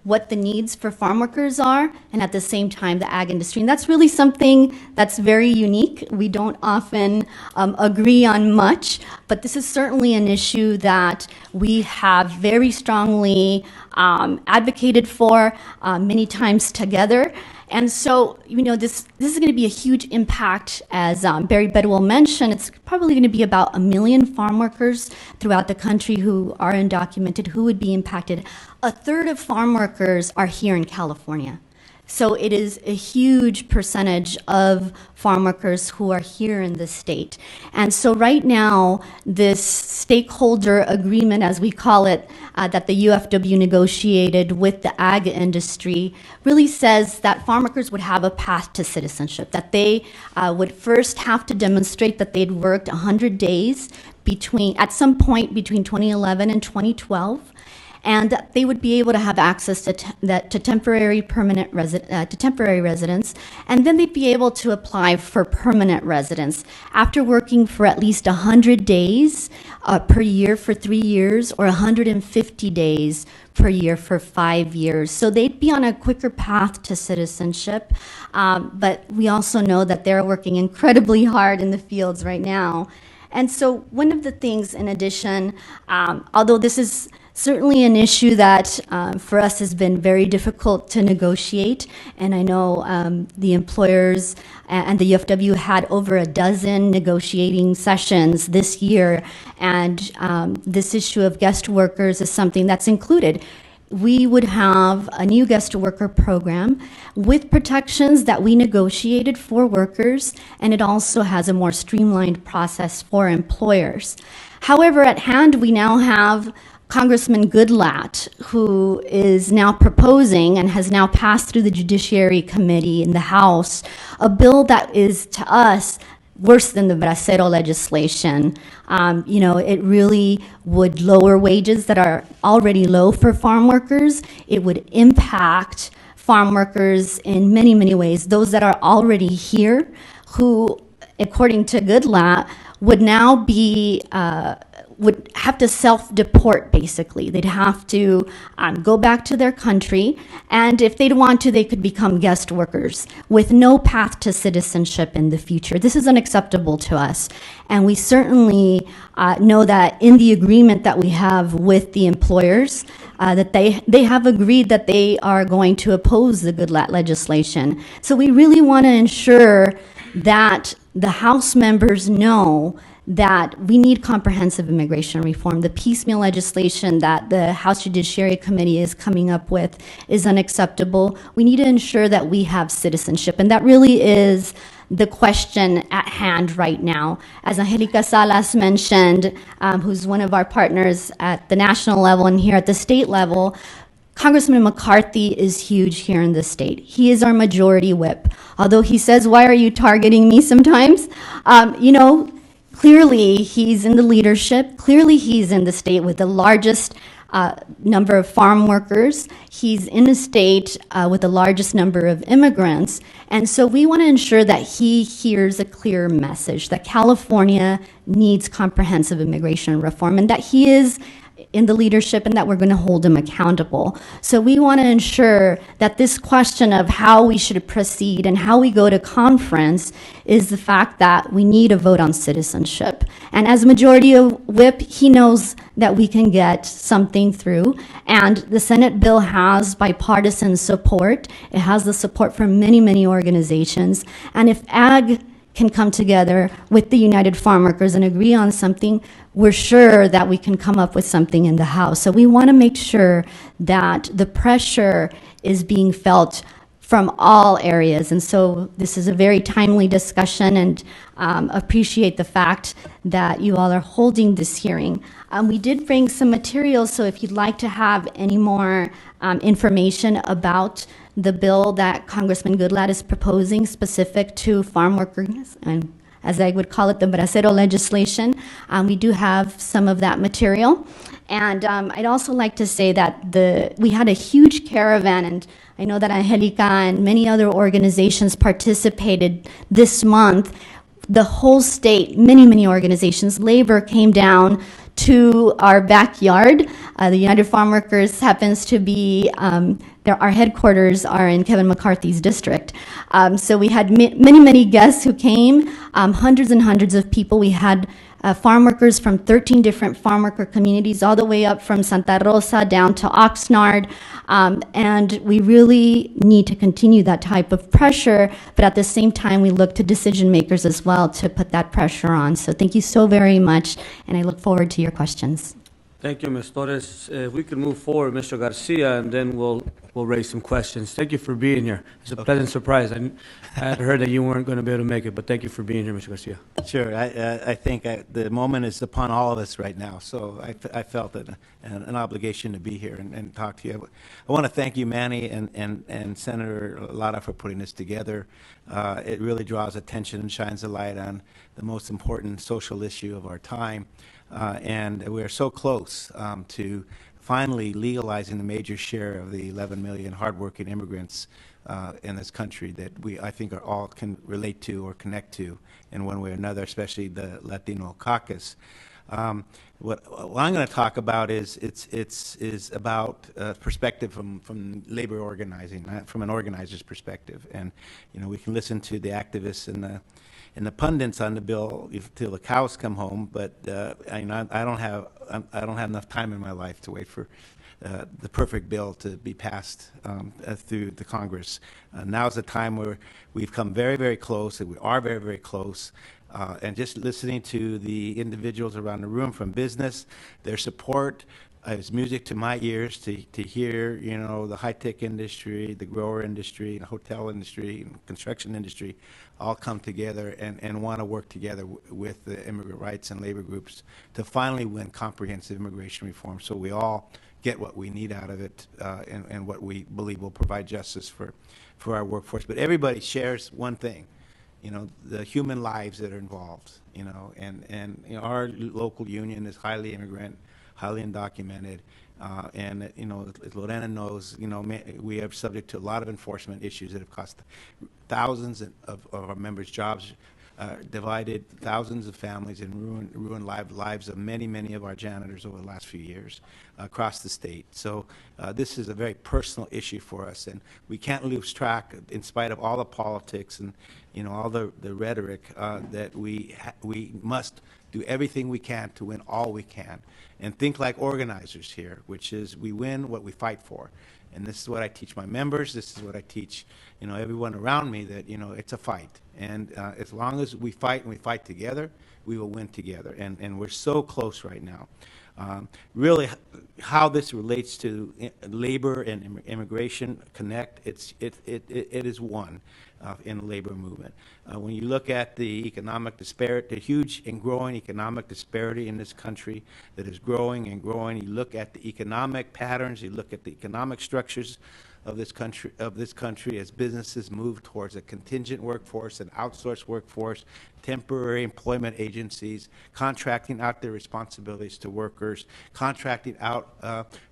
what the needs for farm workers are, and at the same time the ag industry. And that's really something that's very unique. We don't often agree on much, but this is certainly an issue that we have very strongly advocated for many times together. And so, this is going to be a huge impact, as Barry Bedwell mentioned. It's probably going to be about 1 million farm workers throughout the country who are undocumented, who would be impacted. A third of farm workers are here in California. So it is a huge percentage of farm workers who are here in the state. And so right now, this stakeholder agreement, as we call it, that the UFW negotiated with the ag industry, really says that farm workers would have a path to citizenship, that they would first have to demonstrate that they'd worked 100 days at some point between 2011 and 2012, and that they would be able to have access to temporary residence, and then they'd be able to apply for permanent residence after working for at least 100 days per year for 3 years, or 150 days per year for 5 years. So they'd be on a quicker path to citizenship, but we also know that they're working incredibly hard in the fields right now. And so one of the things, in addition, although this is certainly an issue that for us has been very difficult to negotiate, and I know the employers and the UFW had over a dozen negotiating sessions this year, and this issue of guest workers is something that's included. We would have a new guest worker program with protections that we negotiated for workers, and it also has a more streamlined process for employers. However, at hand, we now have Congressman Goodlatte, who is now proposing and has now passed through the Judiciary Committee in the House, a bill that is, to us, worse than the Bracero legislation. It really would lower wages that are already low for farm workers. It would impact farm workers in many, many ways. Those that are already here, who, according to Goodlatte, would now be would have to self-deport, basically. They'd have to go back to their country, and if they'd want to, they could become guest workers with no path to citizenship in the future. This is unacceptable to us, and we certainly know that in the agreement that we have with the employers, that they have agreed that they are going to oppose the Goodlatte legislation. So we really want to ensure that the House members know that we need comprehensive immigration reform. The piecemeal legislation that the House Judiciary Committee is coming up with is unacceptable. We need to ensure that we have citizenship, and that really is the question at hand right now. As Angelica Salas mentioned, who's one of our partners at the national level and here at the state level, Congressman McCarthy is huge here in the state. He is our majority whip. Although he says, "Why are you targeting me?" sometimes, clearly he's in the leadership. Clearly he's in the state with the largest number of farm workers. He's in a state with the largest number of immigrants. And so we want to ensure that he hears a clear message that California needs comprehensive immigration reform, and that he is in the leadership, and that we're going to hold him accountable. So we want to ensure that this question of how we should proceed and how we go to conference is the fact that we need a vote on citizenship. And as majority of whip, he knows that we can get something through. And the Senate bill has bipartisan support. It has the support from many, many organizations. And if ag can come together with the United Farm Workers and agree on something, we're sure that we can come up with something in the House. So we want to make sure that the pressure is being felt from all areas. And so this is a very timely discussion, and appreciate the fact that you all are holding this hearing. We did bring some materials, so if you'd like to have any more information about the bill that Congressman Goodlatte is proposing specific to farm workers, and as I would call it, the Bracero legislation, we do have some of that material. And I'd also like to say that we had a huge caravan, and I know that Angelica and many other organizations participated this month. The whole state, many, many organizations, labor came down to our backyard. The United Farm Workers happens to be, our headquarters are in Kevin McCarthy's district. So we had many, many guests who came, hundreds and hundreds of people. We had farm workers from 13 different farm worker communities, all the way up from Santa Rosa down to Oxnard. And we really need to continue that type of pressure, but at the same time, we look to decision makers as well to put that pressure on. So thank you so very much, and I look forward to your questions. Thank you, Ms. Torres. If we could move forward, Mr. Garcia, and then we'll raise some questions. Thank you for being here. It's a pleasant surprise. I had heard that you weren't going to be able to make it, but thank you for being here, Mr. Garcia. Sure. I think the moment is upon all of us right now, so I felt an obligation to be here and talk to you. I want to thank you, Manny, and Senator Lara for putting this together. It really draws attention and shines a light on the most important social issue of our time. And we're so close to finally legalizing the major share of the 11 million hardworking immigrants in this country that I think, are all can relate to or connect to in one way or another, especially the Latino caucus. What I'm going to talk about is about perspective from labor organizing, from an organizer's perspective, and we can listen to the activists and the pundits on the bill till the cows come home, but I don't have enough time in my life to wait for the perfect bill to be passed through the Congress. Now's the time where we've come very, very close, and we are very, very close. And just listening to the individuals around the room from business, their support is music to my ears to hear, the high-tech industry, the grower industry, the hotel industry, and construction industry all come together and want to work together with the immigrant rights and labor groups to finally win comprehensive immigration reform, so we all get what we need out of it and what we believe will provide justice for our workforce. But everybody shares one thing, the human lives that are involved, and our local union is highly immigrant, highly undocumented, and as Lorena knows, we are subject to a lot of enforcement issues that have cost thousands of our members' jobs, divided thousands of families, and ruined lives of many of our janitors over the last few years across the state. So this is a very personal issue for us, and we can't lose track, in spite of all the politics and all the rhetoric, that we must do everything we can to win all we can, and think like organizers here, which is we win what we fight for. And this is what I teach my members. This is what I teach, everyone around me, that, it's a fight. And as long as we fight and we fight together, we will win together. And we're so close right now. Really, how this relates to labor and immigration connect, it is one in the labor movement. When you look at the economic disparity, the huge and growing economic disparity in this country that is growing and growing, you look at the economic patterns, you look at the economic structures of this country as businesses move towards a contingent workforce, an outsourced workforce, temporary employment agencies, contracting out their responsibilities to workers, contracting out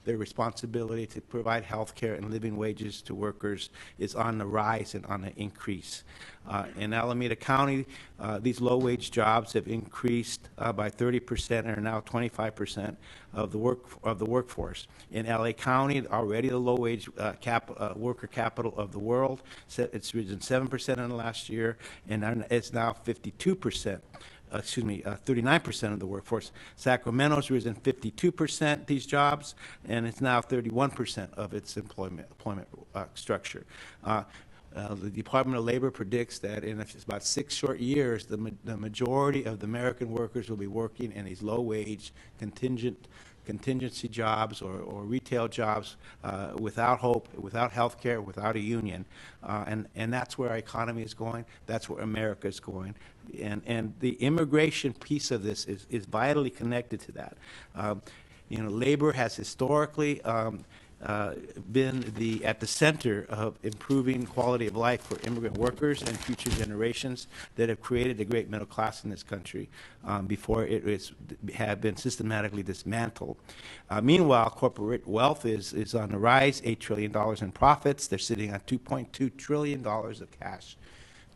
their responsibility to provide health care and living wages to workers is on the rise and on the increase. In Alameda County, these low-wage jobs have increased by 30% and are now 25% of the workforce. In LA County, already the low-wage worker capital of the world, it's risen 7% in the last year, and it's now 52%. 39% of the workforce. Sacramento's risen 52%, these jobs, and it's now 31% of its employment structure. The Department of Labor predicts that in about 6 short years, the majority of the American workers will be working in these low-wage contingency jobs or retail jobs without hope, without health care, without a union. And that's where our economy is going. That's where America is going. And the immigration piece of this is vitally connected to that. Labor has historically been at the center of improving quality of life for immigrant workers and future generations that have created the great middle class in this country before it had been systematically dismantled. Meanwhile, corporate wealth is on the rise, $8 trillion in profits. They're sitting on $2.2 trillion of cash.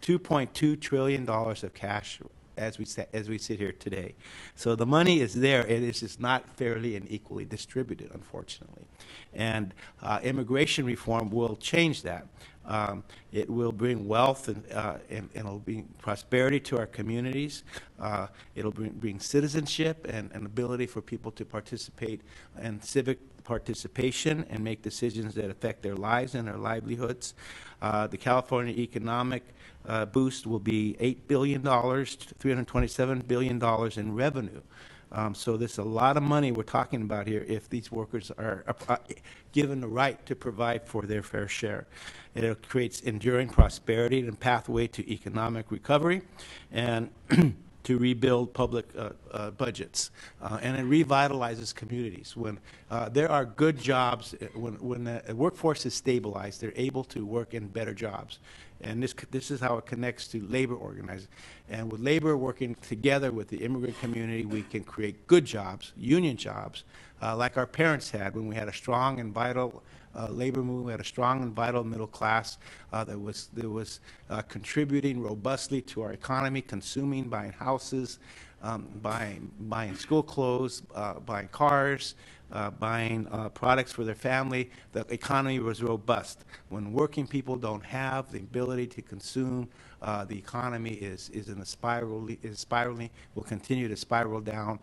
$2.2 trillion of cash as we sit here today. So the money is there. It is just not fairly and equally distributed, unfortunately. And immigration reform will change that. It will bring wealth and it'll bring prosperity to our communities. It'll bring citizenship and an ability for people to participate in civic participation and make decisions that affect their lives and their livelihoods. The California economic boost will be $8 billion, $327 billion in revenue So there's a lot of money we're talking about here if these workers are given the right to provide for their fair share. It creates enduring prosperity and pathway to economic recovery and to rebuild public budgets. And it revitalizes communities. When there are good jobs, when the workforce is stabilized, they're able to work in better jobs. And this is how it connects to labor organizing. And with labor working together with the immigrant community, we can create good jobs, union jobs, like our parents had when we had a strong and vital labor movement. We had a strong and vital middle class that was contributing robustly to our economy, consuming, buying houses, buying school clothes, buying cars, buying products for their family. The economy was robust. When working people don't have the ability to consume, the economy is in a spiraling, will continue to spiral down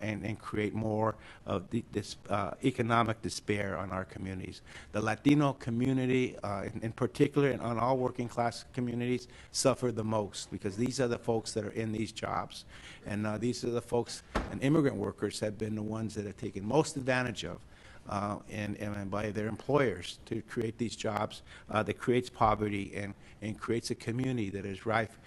and create more of this economic despair on our communities. The Latino community, in particular, and on all working class communities, suffer the most because these are the folks that are in these jobs. And these are the folks, and immigrant workers have been the ones that have taken most advantage of and by their employers to create these jobs that creates poverty and creates a community that is rife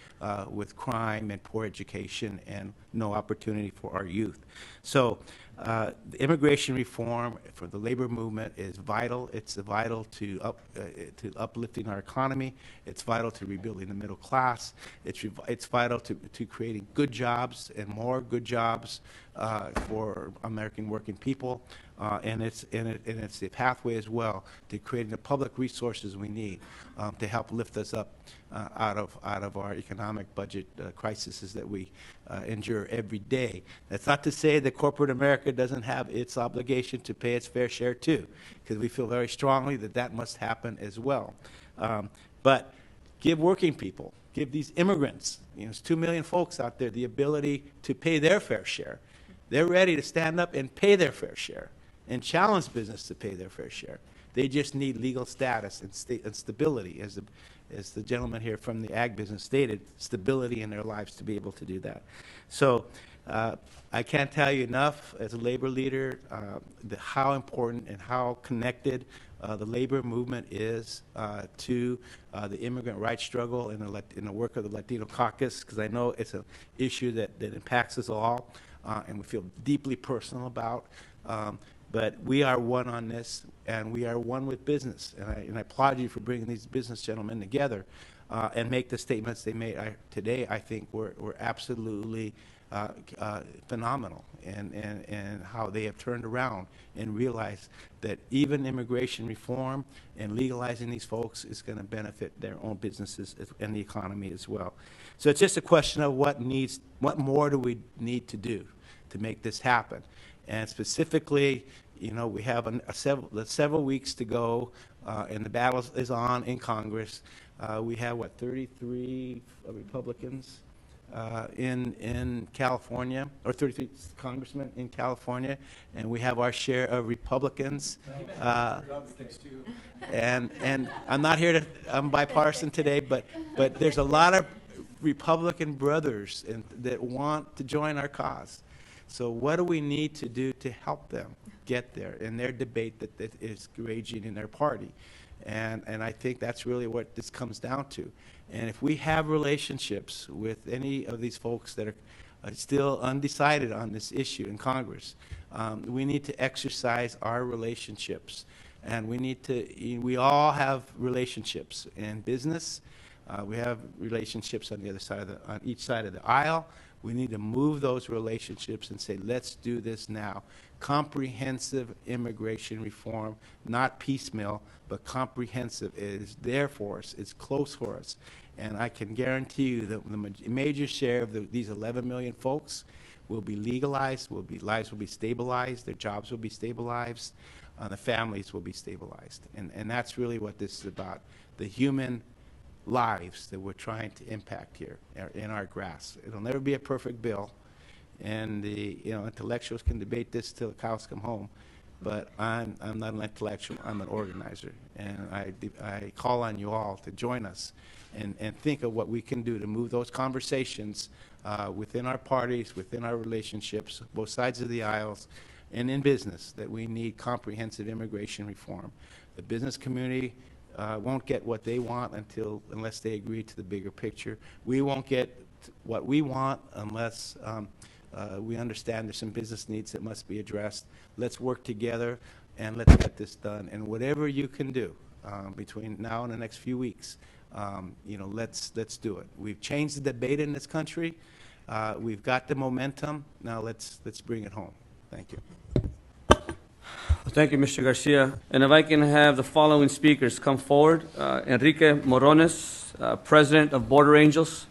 with crime and poor education and no opportunity for our youth. So the immigration reform for the labor movement is vital. It's vital to uplifting our economy. It's vital to rebuilding the middle class. It's vital to creating good jobs and more good jobs for American working people. And it's the pathway as well to creating the public resources we need to help lift us up out of our economic budget crises that we endure every day. That's not to say that corporate America doesn't have its obligation to pay its fair share too, because we feel very strongly that that must happen as well. But give working people, give these immigrants, there's 2 million folks out there, the ability to pay their fair share. They're ready to stand up and pay their fair share and challenge business to pay their fair share. They just need legal status and stability, as the gentleman here from the ag business stated, stability in their lives to be able to do that. So I can't tell you enough as a labor leader how important and how connected the labor movement is to the immigrant rights struggle in the work of the Latino Caucus, because I know it's an issue that impacts us all and we feel deeply personal about. But we are one on this, and we are one with business. And I applaud you for bringing these business gentlemen together and make the statements they made today. I think were absolutely phenomenal, and how they have turned around and realized that even immigration reform and legalizing these folks is going to benefit their own businesses and the economy as well. So it's just a question of what more do we need to do to make this happen. And specifically, we have several weeks to go, and the battle is on in Congress. We have, 33 Republicans in California, or 33 congressmen in California, and we have our share of Republicans. And I'm not here I'm bipartisan today, but there's a lot of Republican brothers that want to join our cause. So what do we need to do to help them get there in their debate that is raging in their party? And I think that's really what this comes down to. And if we have relationships with any of these folks that are still undecided on this issue in Congress, we need to exercise our relationships. And we all have relationships in business. We have relationships on the other side on each side of the aisle. We need to move those relationships and say, let's do this now. Comprehensive immigration reform, not piecemeal, but comprehensive. It is there for us. It's close for us. And I can guarantee you that the major share of these 11 million folks will be legalized, lives will be stabilized, their jobs will be stabilized, the families will be stabilized. And that's really what this is about, the human lives that we're trying to impact here in our grasp. It'll never be a perfect bill, and the intellectuals can debate this till the cows come home. but I'm not an intellectual, I'm an organizer. And I call on you all to join us and think of what we can do to move those conversations within our parties, within our relationships, both sides of the aisles, and in business, that we need comprehensive immigration reform. The business community won't get what they want unless they agree to the bigger picture. We won't get what we want unless we understand there's some business needs that must be addressed. Let's work together and let's get this done. And whatever you can do between now and the next few weeks, let's do it. We've changed the debate in this country. We've got the momentum. Now let's bring it home. Thank you. Thank you, Mr. Garcia. And if I can have the following speakers come forward. Enrique Morones, President of Border Angels.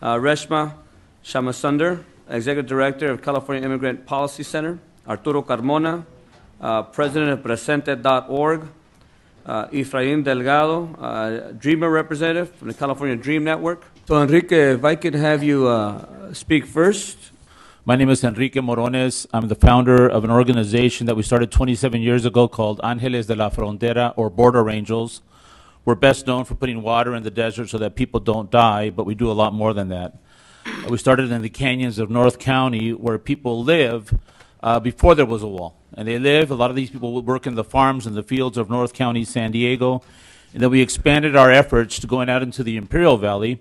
Reshma Shamasunder, Executive Director of California Immigrant Policy Center. Arturo Carmona, President of Presente.org. Efrain Delgado, Dreamer Representative from the California Dream Network. So Enrique, if I could have you speak first. My name is Enrique Morones. I'm the founder of an organization that we started 27 years ago called Ángeles de la Frontera, or Border Angels. We're best known for putting water in the desert so that people don't die, but we do a lot more than that. We started in the canyons of North County, where people live before there was a wall. And a lot of these people would work in the farms and the fields of North County, San Diego. And then we expanded our efforts to going out into the Imperial Valley.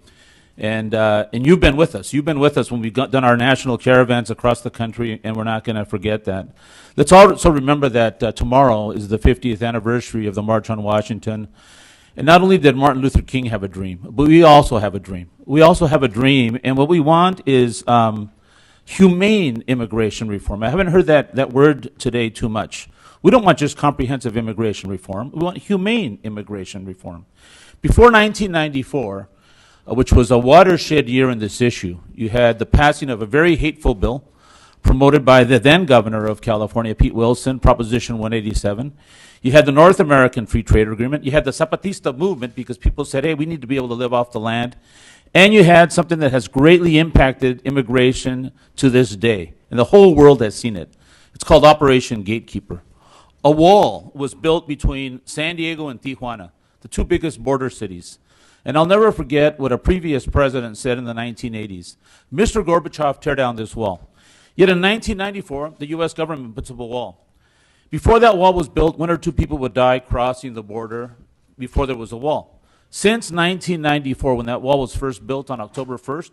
And you've been with us. You've been with us when we've done our national caravans across the country, and we're not going to forget that. Let's also remember that tomorrow is the 50th anniversary of the March on Washington. And not only did Martin Luther King have a dream, but we also have a dream. We also have a dream, and what we want is humane immigration reform. I haven't heard that word today too much. We don't want just comprehensive immigration reform. We want humane immigration reform. Before 1994, which was a watershed year in this issue, you had the passing of a very hateful bill promoted by the then governor of California, Pete Wilson, Proposition 187. You had the North American Free Trade Agreement. You had the Zapatista movement, because people said, hey, we need to be able to live off the land. And you had something that has greatly impacted immigration to this day, and the whole world has seen it. It's called Operation Gatekeeper. A wall was built between San Diego and Tijuana, the two biggest border cities. And I'll never forget what a previous president said in the 1980s. Mr. Gorbachev, tear down this wall. Yet in 1994, the U.S. government puts up a wall. Before that wall was built, 1 or 2 people would die crossing the border before there was a wall. Since 1994, when that wall was first built on October 1st,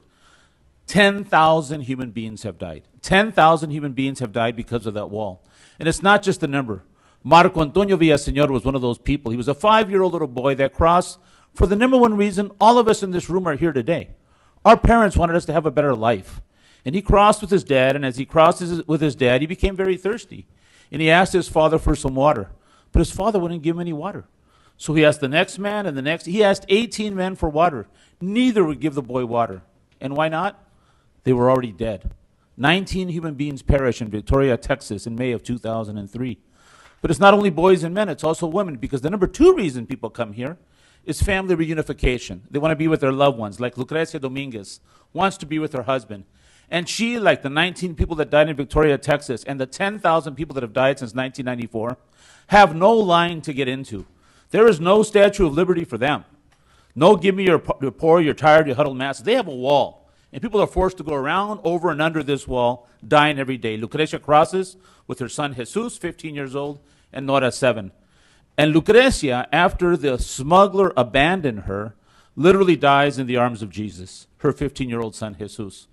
10,000 human beings have died. 10,000 human beings have died because of that wall. And it's not just a number. Marco Antonio Villaseñor was one of those people. He was a 5-year-old little boy that crossed for the number one reason all of us in this room are here today. Our parents wanted us to have a better life. And he crossed with his dad, and as he crossed with his dad, he became very thirsty. And he asked his father for some water. But his father wouldn't give him any water. So he asked the next man and the next. He asked 18 men for water. Neither would give the boy water. And why not? They were already dead. 19 human beings perished in Victoria, Texas in May of 2003. But it's not only boys and men, it's also women, because the number 2 reason people come here is family reunification. They want to be with their loved ones, like Lucrecia Dominguez wants to be with her husband. And she, like the 19 people that died in Victoria, Texas, and the 10,000 people that have died since 1994, have no line to get into. There is no Statue of Liberty for them. No, give me your poor, you're tired, you huddled masses. They have a wall. And people are forced to go around, over, and under this wall, dying every day. Lucrecia crosses with her son Jesus, 15 years old, and Nora, 7. And Lucrecia, after the smuggler abandoned her, literally dies in the arms of Jesus, her 15-year-old son, Jesus.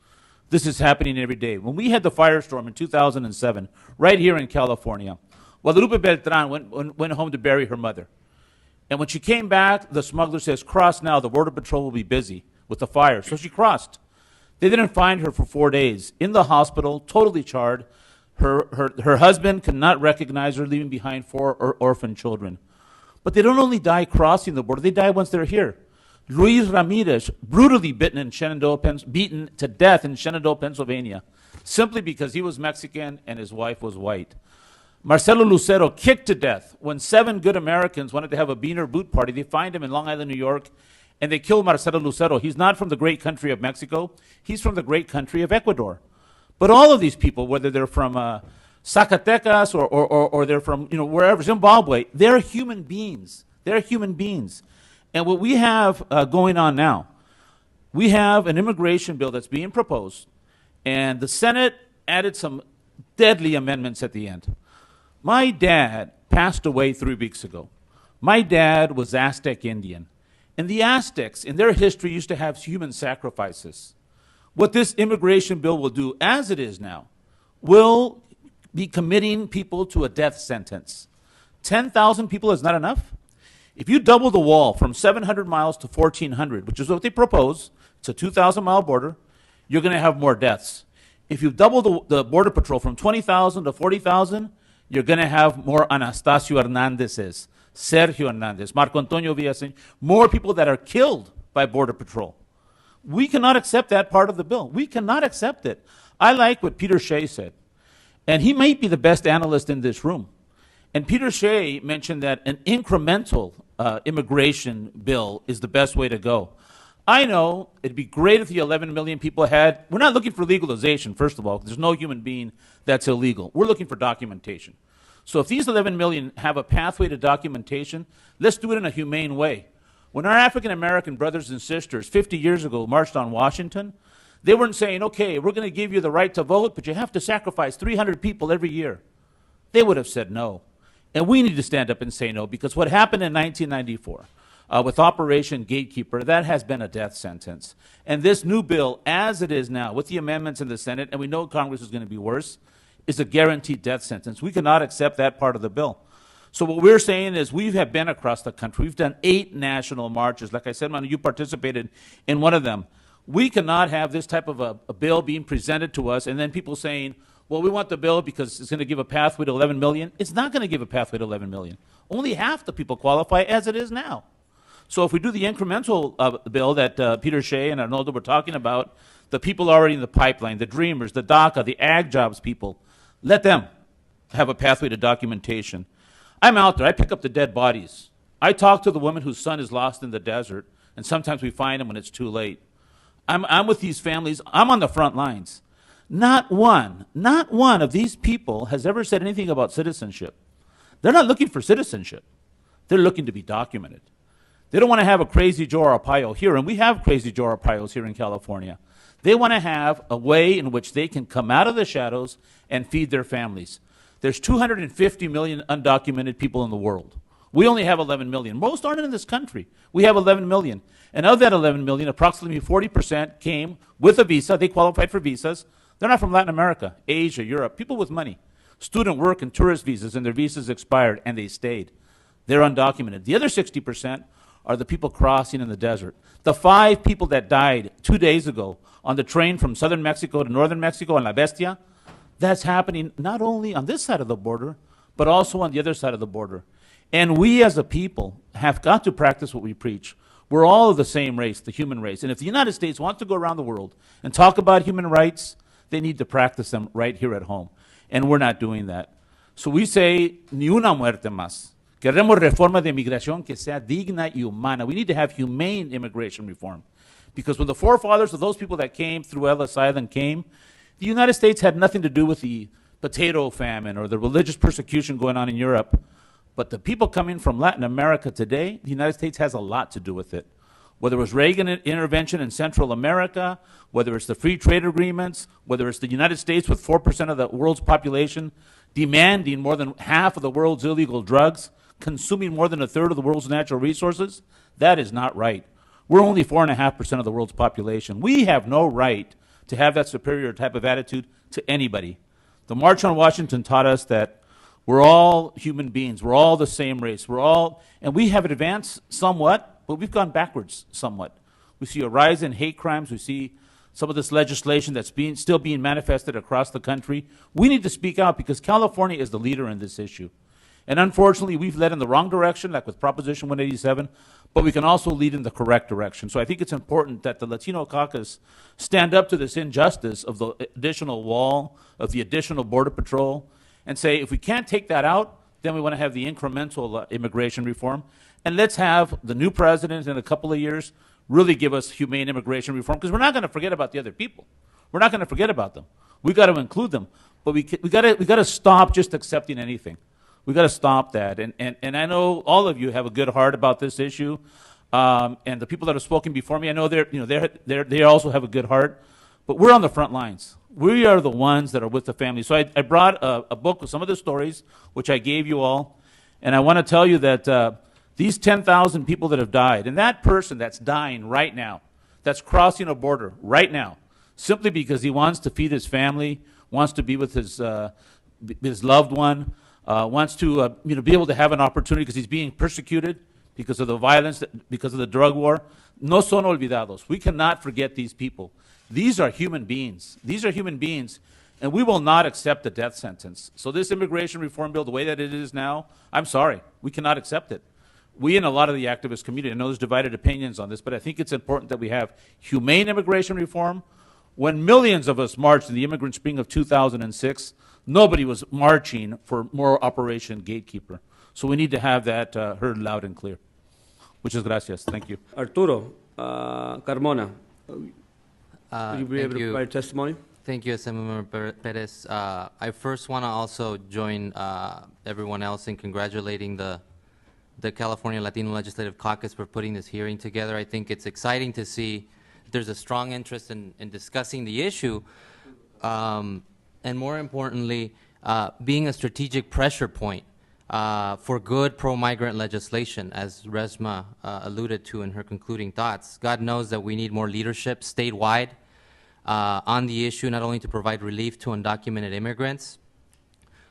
This is happening every day. When we had the firestorm in 2007, right here in California, Guadalupe Beltran went home to bury her mother. And when she came back, the smuggler says, cross now, the Border Patrol will be busy with the fire. So she crossed. They didn't find her for 4 days. In the hospital, totally charred. Her husband could not recognize her, leaving behind 4 orphan children. But they don't only die crossing the border, they die once they're here. Luis Ramirez, brutally beaten to death in Shenandoah, Pennsylvania, simply because he was Mexican and his wife was white. Marcelo Lucero, kicked to death when 7 good Americans wanted to have a beaner boot party. They find him in Long Island, New York, and they kill Marcelo Lucero. He's not from the great country of Mexico. He's from the great country of Ecuador. But all of these people, whether they're from Zacatecas or they're from, wherever, Zimbabwe. They're human beings. They're human beings. And what we have going on now, we have an immigration bill that's being proposed, and the Senate added some deadly amendments at the end. My dad passed away 3 weeks ago. My dad was Aztec Indian. And the Aztecs, in their history, used to have human sacrifices. What this immigration bill will do, as it is now, will be committing people to a death sentence. 10,000 people is not enough? If you double the wall from 700 miles to 1,400, which is what they propose, it's a 2,000-mile border, you're going to have more deaths. If you double the Border Patrol from 20,000 to 40,000, you're going to have more Anastasio Hernandezes, Sergio Hernandez, Marco Antonio Villaseñor, more people that are killed by Border Patrol. We cannot accept that part of the bill. We cannot accept it. I like what Peter Shea said, and he might be the best analyst in this room. And Peter Shea mentioned that an incremental immigration bill is the best way to go. I know it'd be great if the 11 million people had, we're not looking for legalization, first of all. There's no human being that's illegal. We're looking for documentation. So if these 11 million have a pathway to documentation, let's do it in a humane way. When our African-American brothers and sisters 50 years ago marched on Washington, they weren't saying, okay, we're going to give you the right to vote, but you have to sacrifice 300 people every year. They would have said no. And we need to stand up and say no, because what happened in 1994 with Operation Gatekeeper, that has been a death sentence. And this new bill, as it is now, with the amendments in the Senate, and we know Congress is going to be worse, is a guaranteed death sentence. We cannot accept that part of the bill. So what we're saying is we have been across the country. We've done 8 national marches. Like I said, Manu, you participated in one of them. We cannot have this type of a bill being presented to us and then people saying, well, we want the bill because it's going to give a pathway to 11 million. It's not going to give a pathway to 11 million. Only half the people qualify as it is now. So if we do the incremental bill that Peter Shea and Arnoldo were talking about, the people already in the pipeline, the dreamers, the DACA, the ag jobs people, let them have a pathway to documentation. I'm out there. I pick up the dead bodies. I talk to the woman whose son is lost in the desert, and sometimes we find him when it's too late. I'm with these families. I'm on the front lines. Not one of these people has ever said anything about citizenship. They're not looking for citizenship. They're looking to be documented. They don't want to have a crazy Joe Arpaio here, and we have crazy Joe Arpaios here in California. They want to have a way in which they can come out of the shadows and feed their families. There's 250 million undocumented people in the world. We only have 11 million. Most aren't in this country. We have 11 million. And of that 11 million, approximately 40% came with a visa. They qualified for visas. They're not from Latin America, Asia, Europe, people with money. Student work and tourist visas, and their visas expired, and they stayed. They're undocumented. The other 60% are the people crossing in the desert. The 5 people that died 2 days ago on the train from southern Mexico to northern Mexico on La Bestia, that's happening not only on this side of the border, but also on the other side of the border. And we as a people have got to practice what we preach. We're all of the same race, the human race. And if the United States wants to go around the world and talk about human rights, they need to practice them right here at home. And we're not doing that. So we say, ni una muerte más. Queremos reforma de migración que sea digna y humana. We need to have humane immigration reform. Because when the forefathers of those people that came through Ellis Island came, the United States had nothing to do with the potato famine or the religious persecution going on in Europe. But the people coming from Latin America today, the United States has a lot to do with it. Whether it was Reagan intervention in Central America, whether it's the free trade agreements, whether it's the United States with 4% of the world's population demanding more than half of the world's illegal drugs, consuming more than a third of the world's natural resources, that is not right. We're only 4.5% of the world's population. We have no right to have that superior type of attitude to anybody. The March on Washington taught us that we're all human beings. We're all the same race. And we have advanced somewhat, but we've gone backwards somewhat. We see a rise in hate crimes. We see some of this legislation that's still being manifested across the country. We need to speak out because California is the leader in this issue. And unfortunately, we've led in the wrong direction, like with Proposition 187, but we can also lead in the correct direction. So I think it's important that the Latino Caucus stand up to this injustice of the additional wall, of the additional border patrol, and say, if we can't take that out, then we want to have the incremental immigration reform. And let's have the new president in a couple of years really give us humane immigration reform, because we're not going to forget about the other people. We're not going to forget about them. We've got to include them. but we gotta stop just accepting anything. We gotta stop that. And I know all of you have a good heart about this issue. And the people that have spoken before me, I know they also have a good heart, but we're on the front lines. We are the ones that are with the family. So I brought a book with some of the stories, which I gave you all, and I want to tell you that these 10,000 people that have died, and that person that's dying right now, that's crossing a border right now, simply because he wants to feed his family, wants to be with his loved one, wants to be able to have an opportunity because he's being persecuted because of the violence, because of the drug war. No son olvidados. We cannot forget these people. These are human beings. These are human beings, and we will not accept the death sentence. So this immigration reform bill, the way that it is now, I'm sorry, we cannot accept it. We and a lot of the activist community, I know there's divided opinions on this, but I think it's important that we have humane immigration reform. When millions of us marched in the immigrant spring of 2006, nobody was marching for more Operation Gatekeeper. So we need to have that heard loud and clear. Muchas gracias. Thank you. Arturo Carmona, will you be able to provide testimony? Thank you, Assemblymember Perez. I first want to also join everyone else in congratulating the California Latino Legislative Caucus for putting this hearing together. I think it's exciting to see there's a strong interest in discussing the issue, and more importantly, being a strategic pressure point for good pro-migrant legislation, as Resma alluded to in her concluding thoughts. God knows that we need more leadership statewide on the issue, not only to provide relief to undocumented immigrants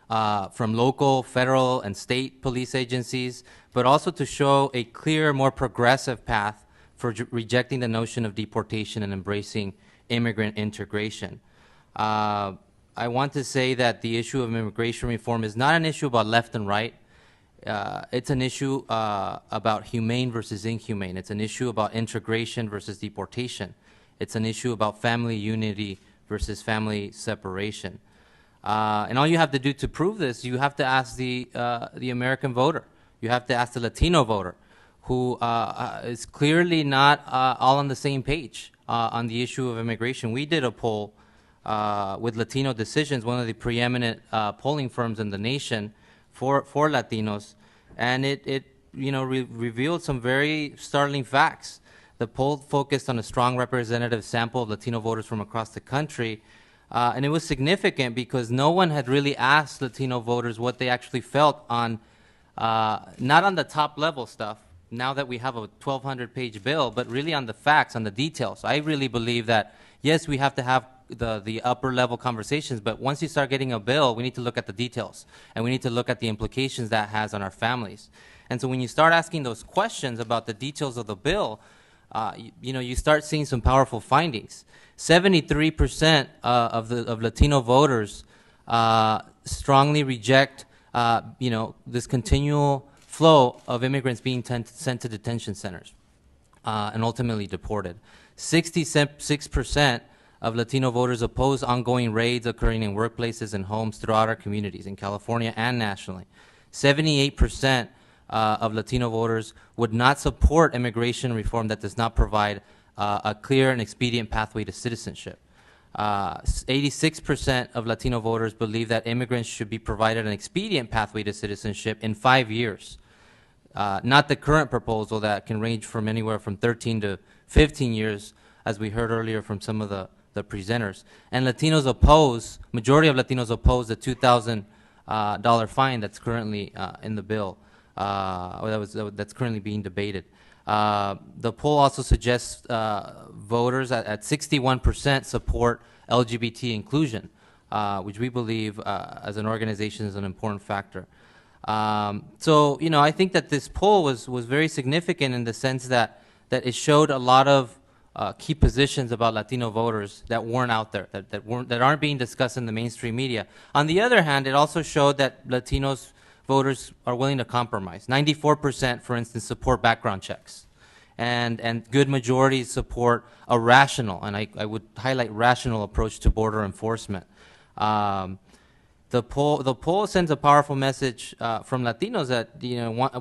from local, federal, and state police agencies, but also to show a clear, more progressive path for rejecting the notion of deportation and embracing immigrant integration. I want to say that the issue of immigration reform is not an issue about left and right. It's an issue about humane versus inhumane. It's an issue about integration versus deportation. It's an issue about family unity versus family separation. And all you have to do to prove this, you have to ask the American voter. You have to ask the Latino voter, who is clearly not all on the same page on the issue of immigration. We did a poll with Latino Decisions, one of the preeminent polling firms in the nation for Latinos, and it revealed some very startling facts. The poll focused on a strong representative sample of Latino voters from across the country, and it was significant because no one had really asked Latino voters what they actually felt on, not on the top level stuff, now that we have a 1,200-page bill, but really on the facts, on the details. I really believe that, yes, we have to have the upper level conversations, but once you start getting a bill, we need to look at the details, and we need to look at the implications that has on our families. And so when you start asking those questions about the details of the bill, you start seeing some powerful findings. 73% of Latino voters strongly reject, this continual flow of immigrants being sent to detention centers and ultimately deported. 66% of Latino voters oppose ongoing raids occurring in workplaces and homes throughout our communities in California and nationally. 78% of Latino voters would not support immigration reform that does not provide a clear and expedient pathway to citizenship. 86% of Latino voters believe that immigrants should be provided an expedient pathway to citizenship in 5 years, not the current proposal that can range from anywhere from 13 to 15 years, as we heard earlier from some of the presenters. And Latinos oppose, majority of Latinos oppose the $2,000 fine that's currently in the bill, or that's currently being debated. The poll also suggests voters at 61% support LGBT inclusion, which we believe as an organization is an important factor. So, I think that this poll was very significant in the sense that it showed a lot of key positions about Latino voters that weren't out there, that aren't being discussed in the mainstream media. On the other hand, it also showed that Latinos voters are willing to compromise. 94%, for instance, support background checks. And good majorities support a rational, and I would highlight rational approach to border enforcement. The poll sends a powerful message from Latinos that,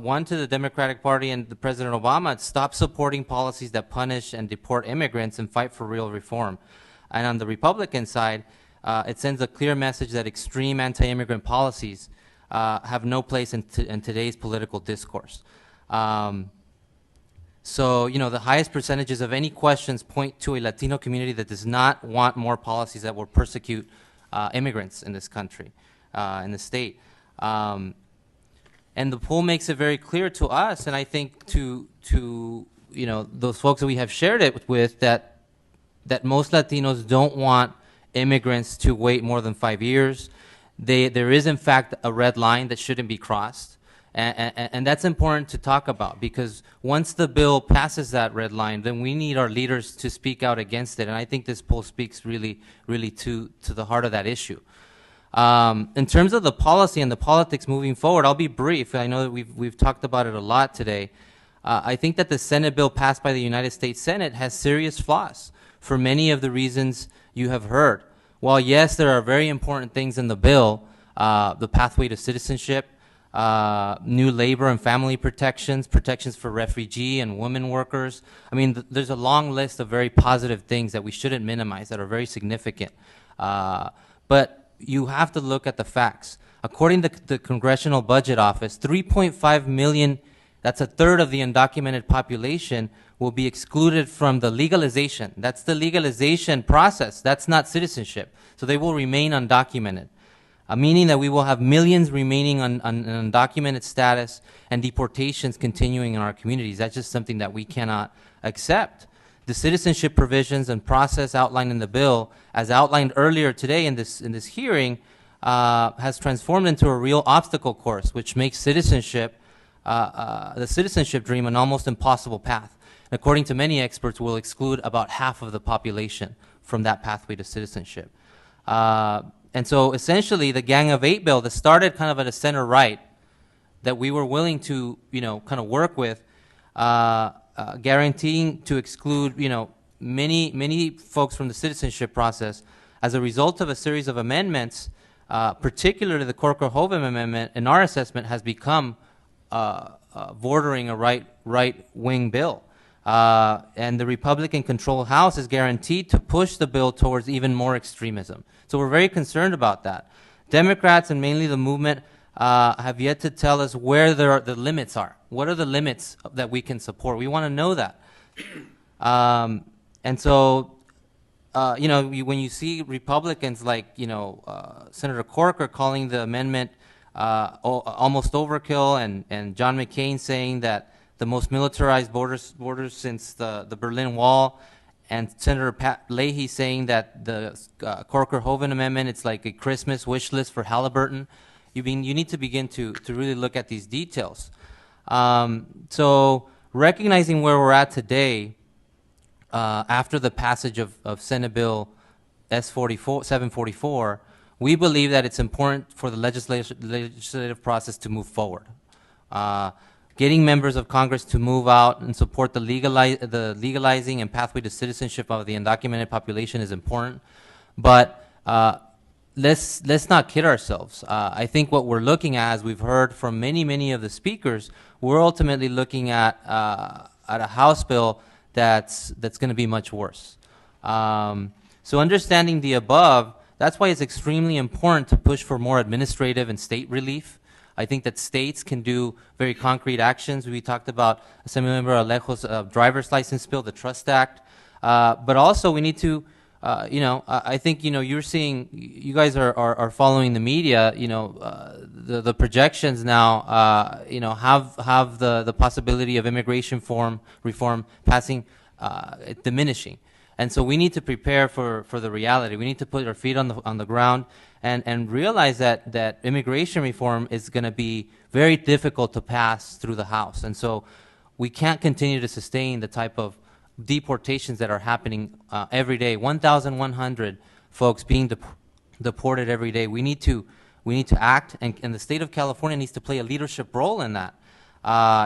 one to the Democratic Party and the President Obama, stop supporting policies that punish and deport immigrants and fight for real reform. And on the Republican side, It sends a clear message that extreme anti-immigrant policies have no place in today's political discourse. So, you know, the highest percentages of any questions point to a Latino community that does not want more policies that will persecute immigrants in this country, in the state. And the poll makes it very clear to us, and I think to you know, those folks that we have shared it with, that most Latinos don't want immigrants to wait more than 5 years. There is, in fact, a red line that shouldn't be crossed. And that's important to talk about, because once the bill passes that red line, then we need our leaders to speak out against it. And I think this poll speaks really, really to the heart of that issue. In terms of the policy and the politics moving forward, I'll be brief. I know that we've talked about it a lot today. I think that the Senate bill passed by the United States Senate has serious flaws for many of the reasons you have heard. While yes, there are very important things in the bill, the pathway to citizenship, new labor and family protections, protections for refugee and women workers. I mean, there's a long list of very positive things that we shouldn't minimize that are very significant. But you have to look at the facts. According to the Congressional Budget Office, 3.5 million, that's a third of the undocumented population, will be excluded from the legalization. That's the legalization process. That's not citizenship. So they will remain undocumented. Meaning that we will have millions remaining on undocumented status and deportations continuing in our communities. That's just something that we cannot accept. The citizenship provisions and process outlined in the bill, as outlined earlier today in this hearing, has transformed into a real obstacle course, which makes citizenship, the citizenship dream, an almost impossible path. According to many experts, will exclude about half of the population from that pathway to citizenship. And so essentially the Gang of Eight bill that started kind of at a center right, that we were willing to, you know, kind of work with, guaranteeing to exclude, you know, many folks from the citizenship process as a result of a series of amendments, particularly the Corker-Hoven amendment, in our assessment, has become bordering a right-wing bill. And the Republican-controlled House is guaranteed to push the bill towards even more extremism. So we're very concerned about that. Democrats, and mainly the movement, have yet to tell us where the limits are. What are the limits that we can support? We want to know that. And so, you know, when you see Republicans like, you know, Senator Corker calling the amendment almost overkill, and John McCain saying that the most militarized borders since the Berlin Wall, and Senator Pat Leahy saying that the Corker-Hoven amendment, it's like a Christmas wish list for Halliburton. You need to begin to really look at these details. So recognizing where we're at today, after the passage of Senate Bill S-744, we believe that it's important for the legislative process to move forward. Getting members of Congress to move out and support the legalizing and pathway to citizenship of the undocumented population is important, but let's not kid ourselves. I think what we're looking at, as we've heard from many of the speakers, we're ultimately looking at a House bill that's going to be much worse. So understanding the above, that's why it's extremely important to push for more administrative and state relief. I think that states can do very concrete actions. We talked about Assemblymember Alejo's driver's license bill, the Trust Act, but also we need to, you know, I think, you know, you're seeing, you guys are following the media, you know, the projections now, you know, have the possibility of immigration reform passing, diminishing. And so we need to prepare for the reality. We need to put our feet on the ground and realize that immigration reform is going to be very difficult to pass through the House. And so we can't continue to sustain the type of deportations that are happening every day. 1,100 folks being deported every day. We need to act, and the state of California needs to play a leadership role in that.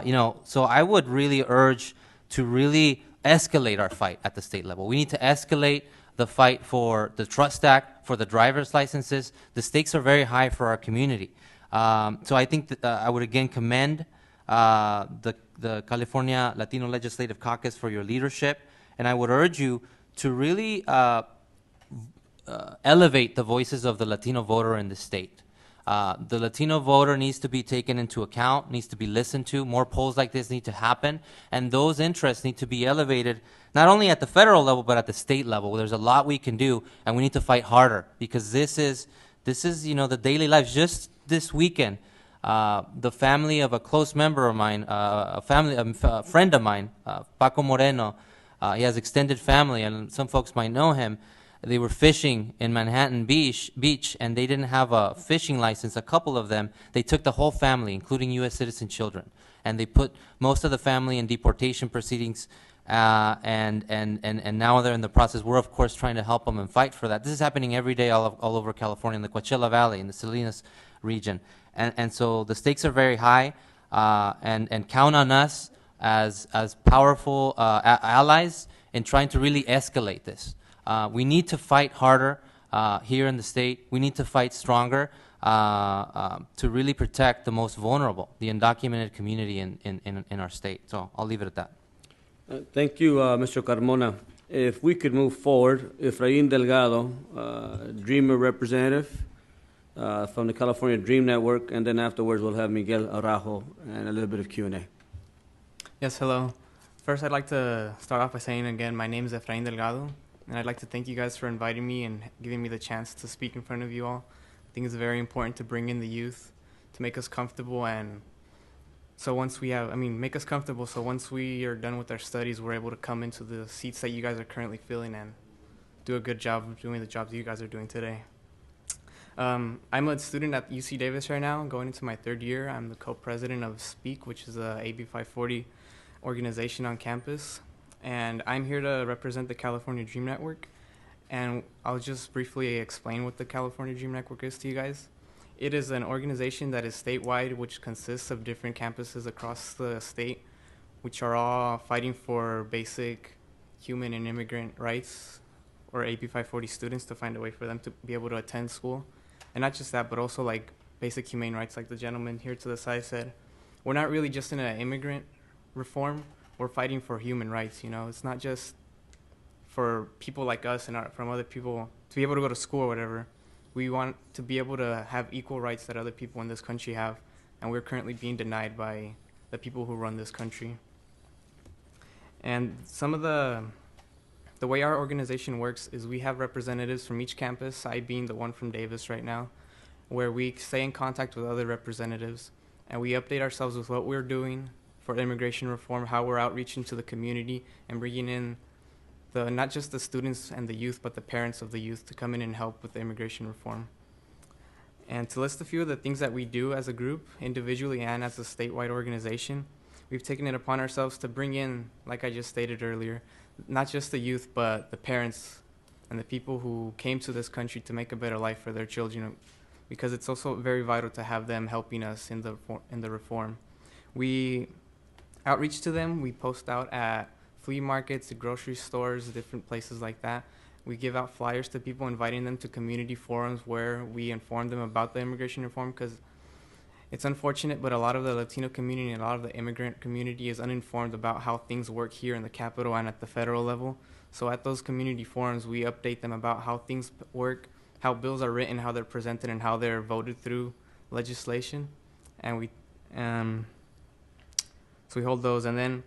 You know, so I would really urge to really escalate our fight at the state level. We need to escalate the fight for the Trust Act, for the driver's licenses. The stakes are very high for our community. So I think that I would again commend the California Latino Legislative Caucus for your leadership, and I would urge you to really elevate the voices of the Latino voter in the state. The Latino voter needs to be taken into account, needs to be listened to. More polls like this need to happen, and those interests need to be elevated not only at the federal level but at the state level. There's a lot we can do, and we need to fight harder because this is the daily lives. Just this weekend, the family of a close member of mine, a friend of mine, Paco Moreno, he has extended family, and some folks might know him. They were fishing in Manhattan Beach, and they didn't have a fishing license, a couple of them. They took the whole family, including U.S. citizen children, and they put most of the family in deportation proceedings, and now they're in the process. We're, of course, trying to help them and fight for that. This is happening every day all over California, in the Coachella Valley, in the Salinas region. And so the stakes are very high, and count on us as powerful allies in trying to really escalate this. We need to fight harder here in the state. We need to fight stronger to really protect the most vulnerable, the undocumented community in our state. So I'll leave it at that. Thank you, Mr. Carmona. If we could move forward, Efrain Delgado, Dreamer representative from the California Dream Network, and then afterwards we'll have Miguel Araujo and a little bit of Q&A. Yes, hello. First, I'd like to start off by saying again, my name is Efrain Delgado, and I'd like to thank you guys for inviting me and giving me the chance to speak in front of you all. I think it's very important to bring in the youth to make us comfortable, and so once we have, make us comfortable so once we are done with our studies, we're able to come into the seats that you guys are currently filling and do a good job of doing the jobs you guys are doing today. I'm a student at UC Davis right now, going into my third year. I'm the co-president of SPEAK, which is a AB 540 organization on campus. And I'm here to represent the California Dream Network. And I'll just briefly explain what the California Dream Network is to you guys. It is an organization that is statewide, which consists of different campuses across the state, which are all fighting for basic human and immigrant rights, or AB 540 students, to find a way for them to be able to attend school. And not just that, but also like basic humane rights, like the gentleman here to the side said. We're not really just in an immigrant reform, we're fighting for human rights, you know. It's not just for people like us and from other people to be able to go to school or whatever. We want to be able to have equal rights that other people in this country have, and we're currently being denied by the people who run this country. And some of the way our organization works is we have representatives from each campus, I being the one from Davis right now, where we stay in contact with other representatives, and we update ourselves with what we're doing for immigration reform, how we're outreaching to the community and bringing in not just the students and the youth, but the parents of the youth to come in and help with the immigration reform. And to list a few of the things that we do as a group, individually and as a statewide organization, we've taken it upon ourselves to bring in, like I just stated earlier, not just the youth, but the parents and the people who came to this country to make a better life for their children, because it's also very vital to have them helping us in the reform. We outreach to them. We post out at flea markets, grocery stores, different places like that. We give out flyers to people, inviting them to community forums where we inform them about the immigration reform, because it's unfortunate, but a lot of the Latino community and a lot of the immigrant community is uninformed about how things work here in the Capitol and at the federal level. So at those community forums, we update them about how things work, how bills are written, how they're presented, and how they're voted through legislation. And so we hold those. And then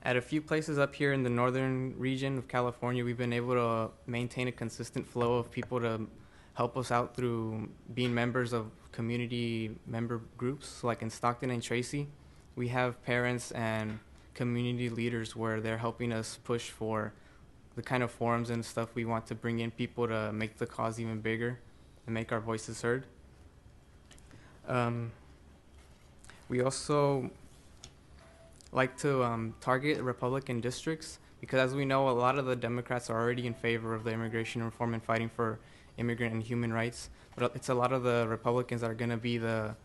at a few places up here in the northern region of California, we've been able to maintain a consistent flow of people to help us out through being members of community member groups. So like in Stockton and Tracy, we have parents and community leaders where they're helping us push for the kind of forums and stuff we want to bring in people to make the cause even bigger and make our voices heard. We also like to target Republican districts, because as we know, a lot of the Democrats are already in favor of the immigration reform and fighting for immigrant and human rights, but it's a lot of the Republicans that are going to be the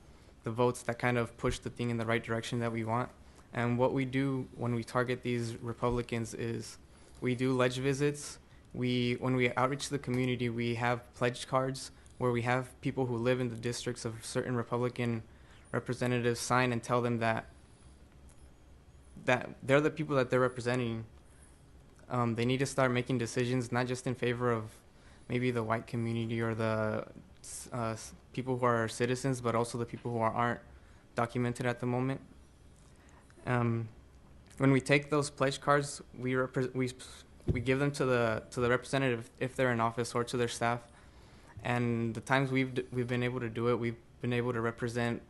votes that kind of push the thing in the right direction that we want. And what we do when we target these Republicans is we do ledge visits. When we outreach to the community, we have pledge cards where we have people who live in the districts of certain Republican representatives sign and tell them that they're the people that they're representing. They need to start making decisions not just in favor of maybe the white community or the people who are citizens, but also the people who aren't documented at the moment. When we take those pledge cards, we give them to the representative if they're in office, or to their staff. And the times we've been able to do it, we've been able to represent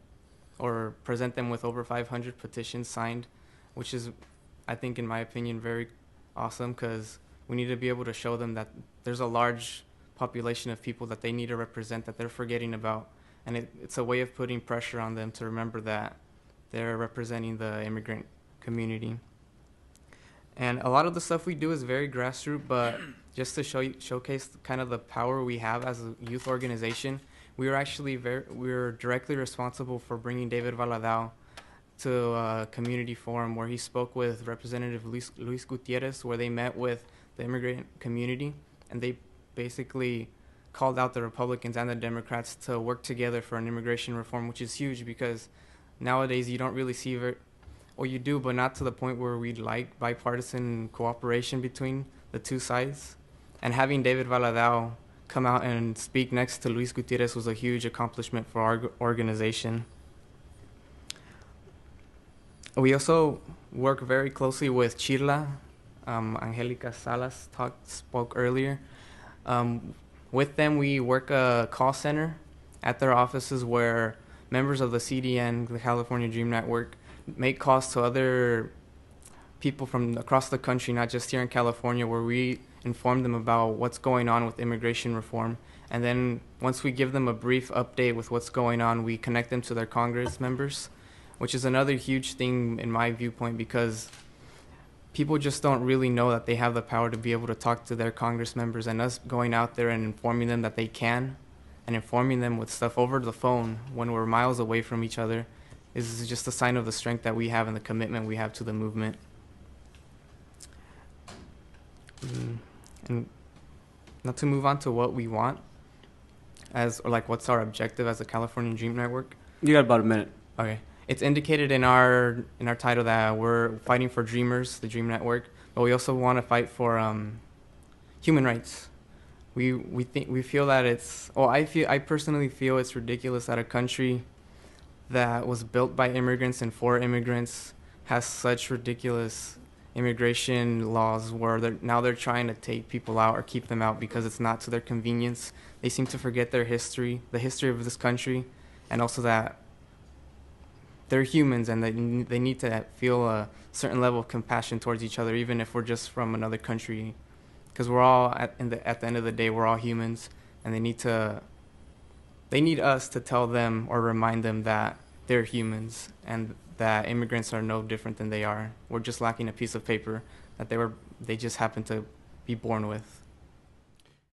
or present them with over 500 petitions signed, which is, I think, in my opinion, very awesome, because we need to be able to show them that there's a large population of people that they need to represent that they're forgetting about. And it's a way of putting pressure on them to remember that they're representing the immigrant community. And a lot of the stuff we do is very grassroots, but just to showcase kind of the power we have as a youth organization, we were directly responsible for bringing David Valadao to a community forum where he spoke with Representative Luis Gutierrez, where they met with the immigrant community, and they basically called out the Republicans and the Democrats to work together for an immigration reform, which is huge because nowadays you don't really see or you do, but not to the point where we'd like bipartisan cooperation between the two sides. And having David Valadao come out and speak next to Luis Gutierrez was a huge accomplishment for our organization. We also work very closely with Chirla. Angelica Salas spoke earlier. With them, we work a call center at their offices where members of the CDN, the California Dream Network, make calls to other people from across the country, not just here in California, where we inform them about what's going on with immigration reform. And then once we give them a brief update with what's going on, we connect them to their Congress members, which is another huge thing in my viewpoint, because people just don't really know that they have the power to be able to talk to their Congress members, and us going out there and informing them that they can, and informing them with stuff over the phone when we're miles away from each other, is just a sign of the strength that we have and the commitment we have to the movement. And not to move on to what we want, or what's our objective as a California Dream Network. You got about a minute. Okay. It's indicated in our title that we're fighting for dreamers, the Dream Network, but we also want to fight for human rights. We feel that I personally feel it's ridiculous that a country that was built by immigrants and for immigrants has such ridiculous immigration laws where they're trying to take people out or keep them out because it's not to their convenience. They seem to forget their history, the history of this country, and also that they're humans and they need to feel a certain level of compassion towards each other, even if we're just from another country, because we're all at the end of the day, we're all humans, and they need us to tell them or remind them that they're humans and that immigrants are no different than they are. We're just lacking a piece of paper that they just happen to be born with.